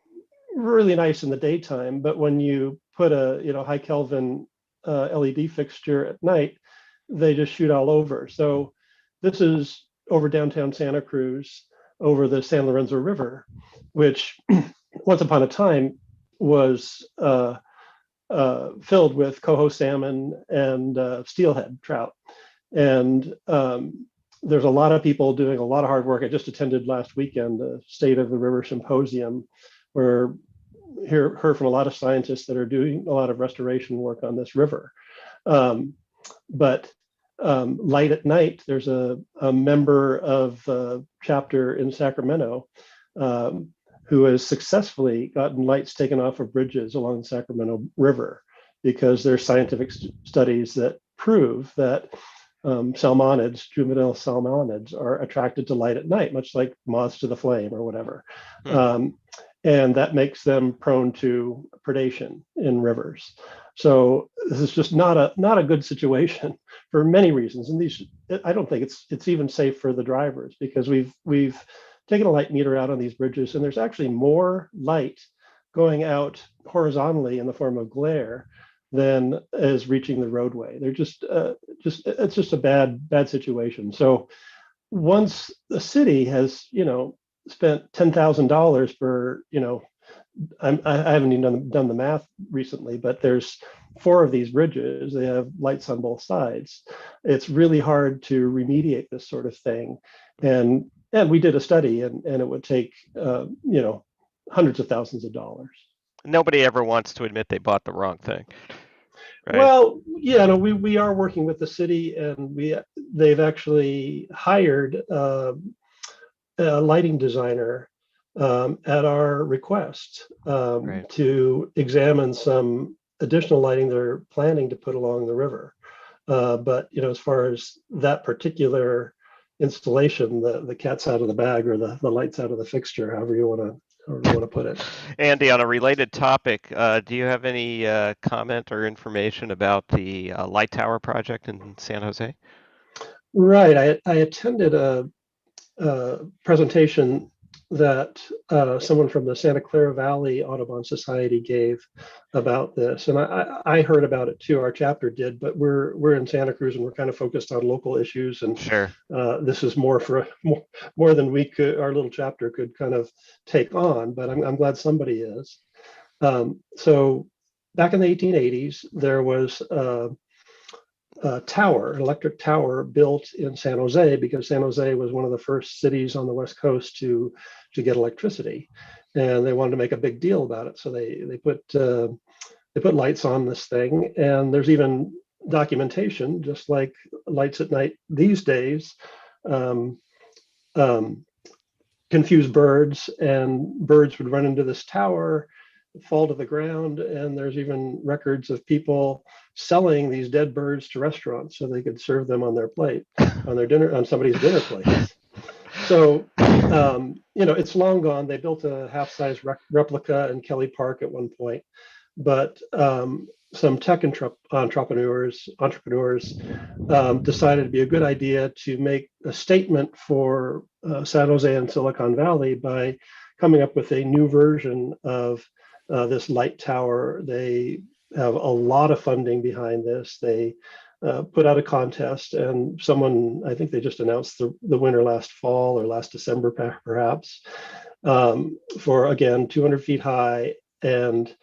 really nice in the daytime, but when you put a, high Kelvin LED fixture at night, they just shoot all over. So this is over downtown Santa Cruz, over the San Lorenzo River, which once upon a time was filled with coho salmon and steelhead trout. And there's a lot of people doing a lot of hard work. I just attended last weekend the State of the River Symposium, where heard from a lot of scientists that are doing a lot of restoration work on this river. But light at night, there's a member of the chapter in Sacramento who has successfully gotten lights taken off of bridges along the Sacramento River, because there's scientific studies that prove that salmonids, juvenile salmonids, are attracted to light at night, much like moths to the flame or whatever. and that makes them prone to predation in rivers. So this is just not a good situation for many reasons. And these, I don't think it's even safe for the drivers, because we've taken a light meter out on these bridges, and there's actually more light going out horizontally in the form of glare than is reaching the roadway. They're just it's just a bad situation. So once the city has, spent $10,000 for, I haven't even done the math recently, but there's 4 of these bridges. They have lights on both sides. It's really hard to remediate this sort of thing. And we did a study, and it would take, hundreds of thousands of dollars. Nobody ever wants to admit they bought the wrong thing. Right? Well, yeah, no, we are working with the city, and they've actually hired a lighting designer at our request to examine some additional lighting they're planning to put along the river. But as far as that particular installation, the cat's out of the bag, or the light's out of the fixture, however you want to put it. Andy, on a related topic, do you have any comment or information about the light tower project in San Jose? Right. I attended a presentation that someone from the Santa Clara Valley Audubon Society gave about this, and I heard about it too. Our chapter did, but we're in Santa Cruz, and we're kind of focused on local issues, and sure, this is more than our little chapter could kind of take on. But I'm glad somebody is. So back in the 1880s, there was an electric tower built in San Jose, because San Jose was one of the first cities on the West Coast to get electricity, and they wanted to make a big deal about it. So they put lights on this thing, and there's even documentation, just like lights at night these days, confuse birds, and birds would run into this tower, fall to the ground, and there's even records of people selling these dead birds to restaurants so they could serve them on their plate, on somebody's dinner plate. So it's long gone. They built a half-size replica in Kelly Park at one point, but some tech entrepreneurs decided it'd be a good idea to make a statement for San Jose and Silicon Valley by coming up with a new version of this light tower. They have a lot of funding behind this. They put out a contest, and someone, I think they just announced the winner last fall or last December perhaps, for, again, 200 feet high. And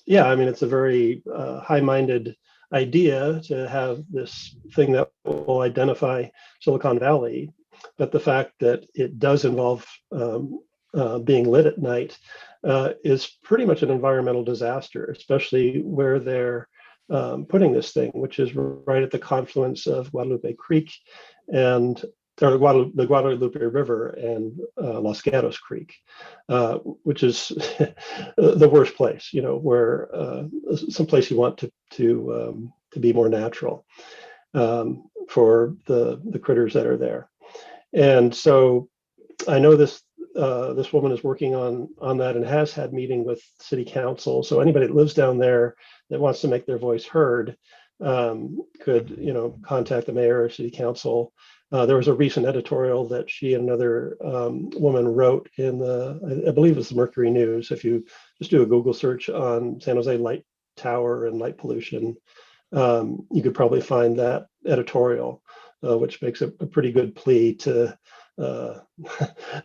it's a very high-minded idea to have this thing that will identify Silicon Valley. But the fact that it does involve being lit at night is pretty much an environmental disaster, especially where they're putting this thing, which is right at the confluence of Guadalupe Creek the Guadalupe River and Los Gatos Creek, which is the worst place, where someplace you want to be more natural for the critters that are there. And so I know this woman is working on that and has had meeting with city council. So anybody that lives down there that wants to make their voice heard could, contact the mayor or city council. There was a recent editorial that she and another woman wrote in I believe it's the Mercury News. If you just do a Google search on San Jose light tower and light pollution, you could probably find that editorial, which makes a pretty good plea to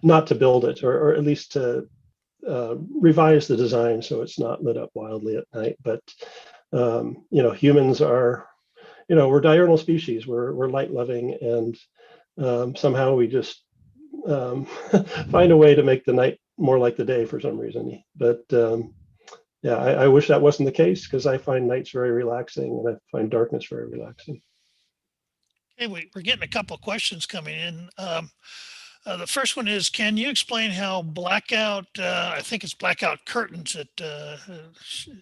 not to build it, or at least to revise the design so it's not lit up wildly at night. But humans are, we're diurnal species. We're light loving, and somehow we just find a way to make the night more like the day for some reason. But I wish that wasn't the case, because I find nights very relaxing, and I find darkness very relaxing. Okay, we're getting a couple of questions coming in. The first one is, can you explain how blackout, I think it's blackout curtains that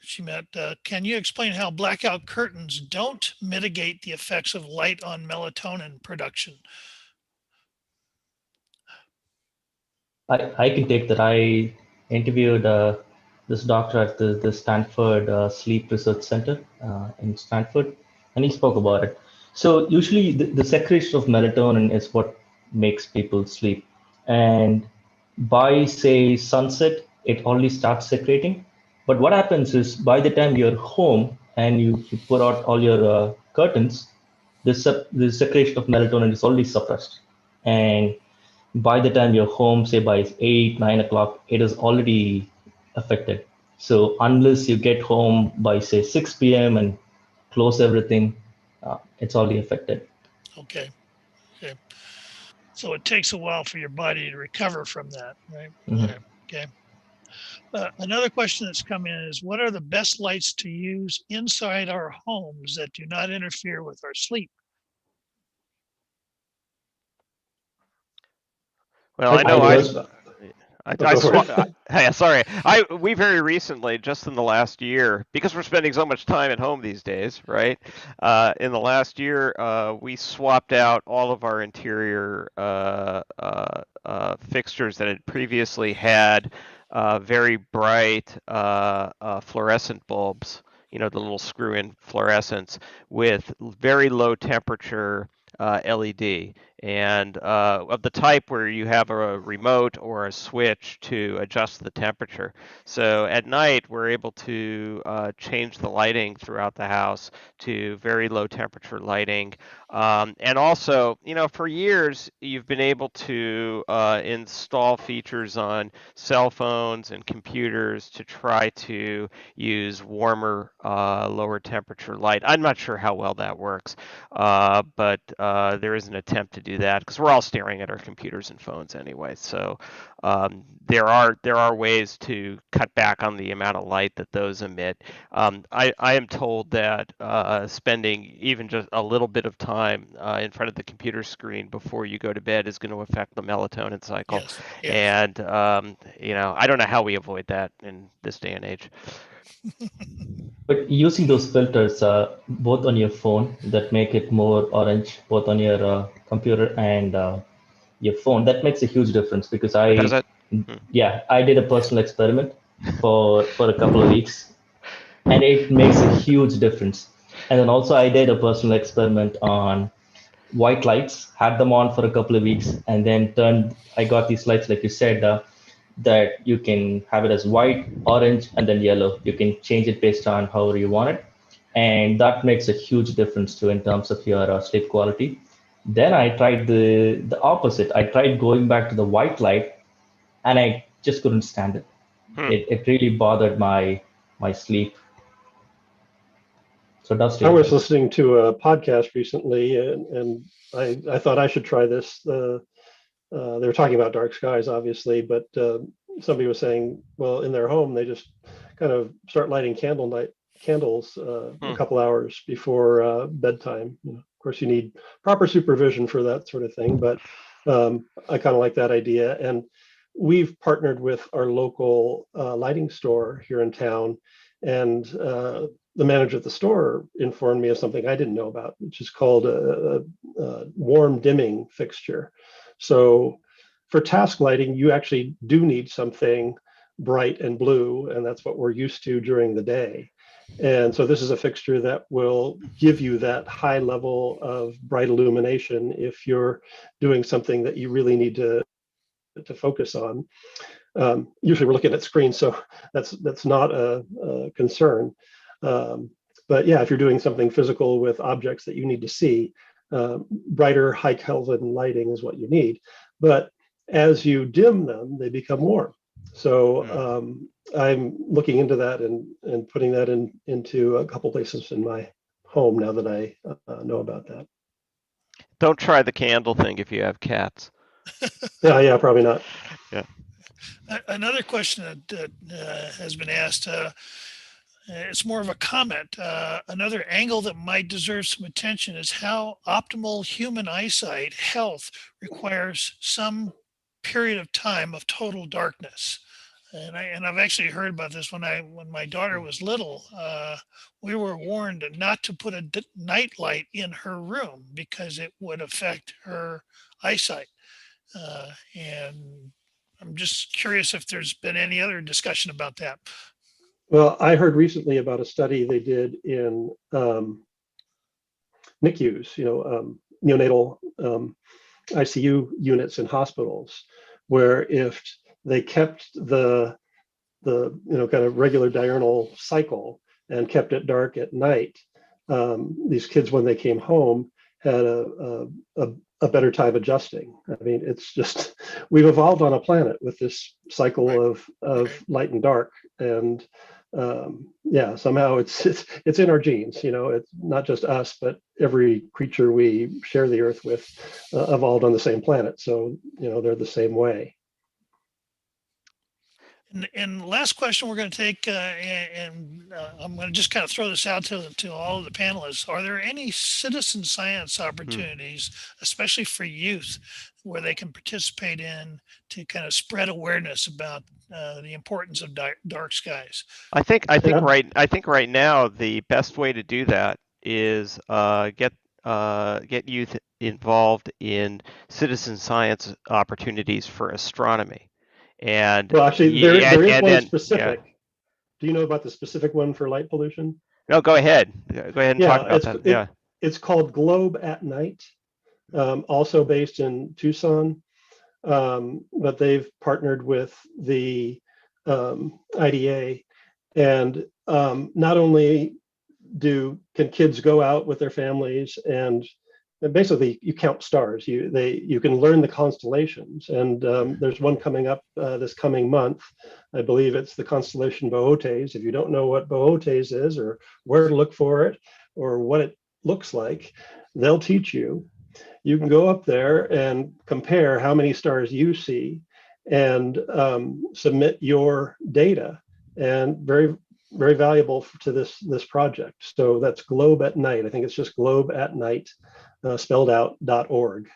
she meant, can you explain how blackout curtains don't mitigate the effects of light on melatonin production? I can take that. I interviewed this doctor at the Stanford Sleep Research Center in Stanford, and he spoke about it. So usually the secretion of melatonin is what makes people sleep, and by say sunset, it already starts secreting. But what happens is by the time you're home and you put out all your curtains, the secretion of melatonin is already suppressed, and by the time you're home, say by 8, 9 o'clock, it is already affected. So unless you get home by say 6 p.m. and close everything, it's already affected. Okay. Okay. So it takes a while for your body to recover from that, right? Mhm. Okay. Another question that's come in is, what are the best lights to use inside our homes that do not interfere with our sleep? Well, I know I we very recently, just in the last year, because we're spending so much time at home these days, right? In the last year, we swapped out all of our interior fixtures that had previously had very bright fluorescent bulbs, the little screw-in fluorescents, with very low temperature LED, and of the type where you have a remote or a switch to adjust the temperature. So at night, we're able to change the lighting throughout the house to very low temperature lighting. And also, for years, you've been able to install features on cell phones and computers to try to use warmer, lower temperature light. I'm not sure how well that works, but there is an attempt to do that because we're all staring at our computers and phones anyway. So there are ways to cut back on the amount of light that those emit. I am told that spending even just a little bit of time in front of the computer screen before you go to bed is going to affect the melatonin cycle. Yes. And I don't know how we avoid that in this day and age. But using those filters both on your phone that make it more orange, both on your computer and your phone, that makes a huge difference because Does it? I did a personal experiment for a couple of weeks, and it makes a huge difference. And then also I did a personal experiment on white lights, had them on for a couple of weeks, and then I got these lights, like you said, that you can have it as white, orange, and then yellow. You can change it based on however you want it. And that makes a huge difference too in terms of your sleep quality. Then I tried the opposite. I tried going back to the white light, and I just couldn't stand it. It really bothered my sleep. So Dusty, I was listening to a podcast recently, and I thought I should try this. They were talking about dark skies, obviously, but somebody was saying, well, in their home, they just kind of start lighting candles a couple hours before bedtime. Of course, you need proper supervision for that sort of thing, but I kind of like that idea. And we've partnered with our local lighting store here in town, and the manager at the store informed me of something I didn't know about, which is called a warm dimming fixture. So for task lighting, you actually do need something bright and blue, and that's what we're used to during the day. And so this is a fixture that will give you that high level of bright illumination if you're doing something that you really need to focus on. Usually we're looking at screens, so that's not a concern. But yeah, if you're doing something physical with objects that you need to see, brighter high Kelvin lighting is what you need. But as you dim them, they become warm. So I'm looking into that and putting that into a couple places in my home now that I know about that. Don't try the candle thing if you have cats. Yeah, probably not. Yeah. Another question that has been asked, it's more of a comment. Another angle that might deserve some attention is how optimal human eyesight health requires some period of time of total darkness. And I've actually heard about this when my daughter was little. We were warned not to put a night light in her room because it would affect her eyesight. And I'm just curious if there's been any other discussion about that. Well, I heard recently about a study they did in NICUs, neonatal ICU units in hospitals, where if they kept the kind of regular diurnal cycle and kept it dark at night, these kids, when they came home, had a better time adjusting. I mean, it's just, we've evolved on a planet with this cycle of light and dark, and yeah, somehow it's in our genes. It's not just us, but every creature we share the earth with evolved on the same planet, so they're the same way. And last question we're going to take, and I'm going to just kind of throw this out to all of the panelists. Are there any citizen science opportunities, especially for youth, where they can participate in to kind of spread awareness about the importance of dark skies? I think right now the best way to do that is get youth involved in citizen science opportunities for astronomy. And well, actually, there is one specific. Yeah. Do you know about the specific one for light pollution? No, go ahead. Go ahead and talk about that. It's called Globe at Night, also based in Tucson, but they've partnered with the IDA, and not only can kids go out with their families and basically you count stars. You can learn the constellations, and there's one coming up this coming month. I believe it's the constellation Boötes. If you don't know what Boötes is, or where to look for it, or what it looks like, they'll teach you. You can go up there and compare how many stars you see, and submit your data, and very, very valuable to this project. So that's Globe at Night. I think it's just Globe at Night, spelled out .org.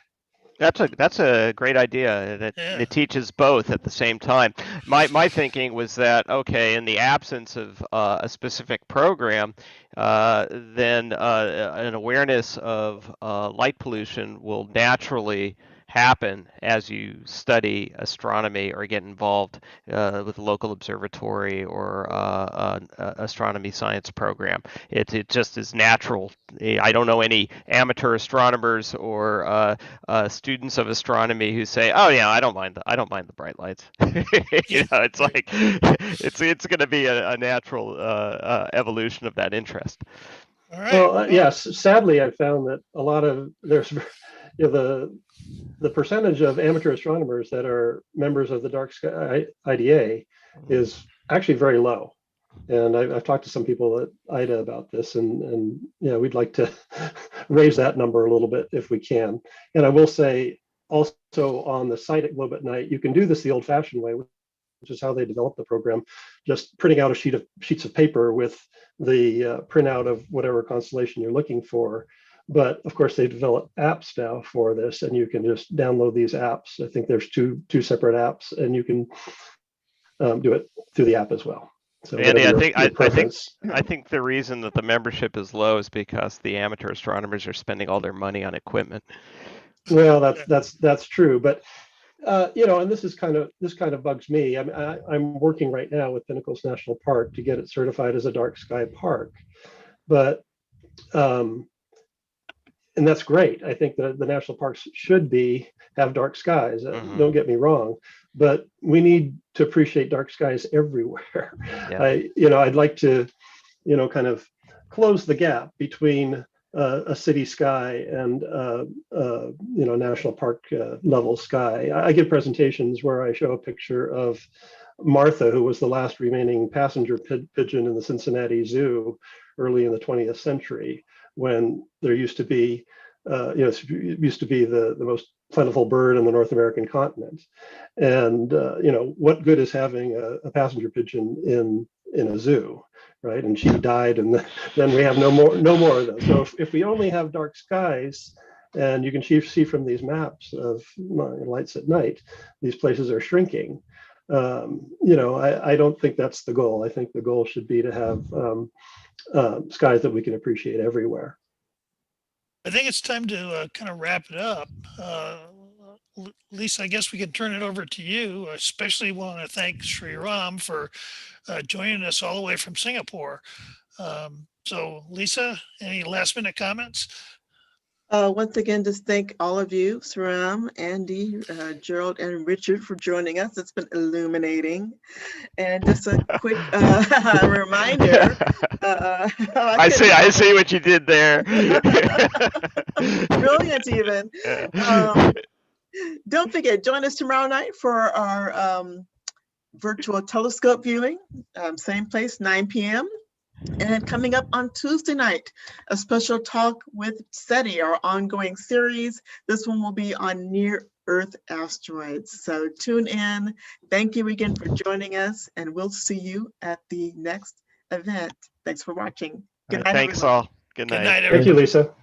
That's a great idea, and it teaches both at the same time. My thinking was that, okay, in the absence of a specific program, then an awareness of light pollution will naturally happen as you study astronomy or get involved with a local observatory or astronomy science program. It just is natural. I don't know any amateur astronomers or students of astronomy who say, "Oh yeah, I don't mind the bright lights." It's like it's going to be a natural evolution of that interest. All right. Well, yes. Sadly, I found that a lot of the percentage of amateur astronomers that are members of the Dark Sky IDA is actually very low. And I've talked to some people at IDA about this, and we'd like to raise that number a little bit if we can. And I will say also on the site at Globe at Night, you can do this the old-fashioned way, which is how they developed the program, just printing out sheets of paper with the printout of whatever constellation you're looking for. But of course, they develop apps now for this, and you can just download these apps. I think there's two separate apps, and you can do it through the app as well. So Andy, I think the reason that the membership is low is because the amateur astronomers are spending all their money on equipment. Well, that's true, but and this kind of bugs me. I'm working right now with Pinnacles National Park to get it certified as a dark sky park, but and that's great. I think that the national parks should have dark skies. Don't get me wrong, but we need to appreciate dark skies everywhere. Yeah. I'd like to, kind of close the gap between a city sky and national park level sky. I give presentations where I show a picture of Martha, who was the last remaining passenger pigeon in the Cincinnati Zoo early in the 20th century, when there used to be, it used to be the most plentiful bird on the North American continent. And, what good is having a passenger pigeon in a zoo, right? And she died, and then we have no more of those. So if we only have dark skies, and you can see from these maps of lights at night, these places are shrinking. I don't think that's the goal. I think the goal should be to have skies that we can appreciate everywhere. I think it's time to kind of wrap it up. Lisa, I guess we can turn it over to you. Especially want to thank Sriram for joining us all the way from Singapore. So Lisa, any last minute comments? Once again, just thank all of you, Sriram, Andy, Gerald, and Richard for joining us. It's been illuminating. And just a quick reminder. I see what you did there. Brilliant, even. Don't forget, join us tomorrow night for our virtual telescope viewing. Same place, 9 p.m. And coming up on Tuesday night, a special talk with SETI, our ongoing series. This one will be on near-Earth asteroids. So tune in. Thank you again for joining us, and we'll see you at the next event. Thanks for watching. Good night, Thanks everyone. all. Good night. Good night, Thank you, Lisa.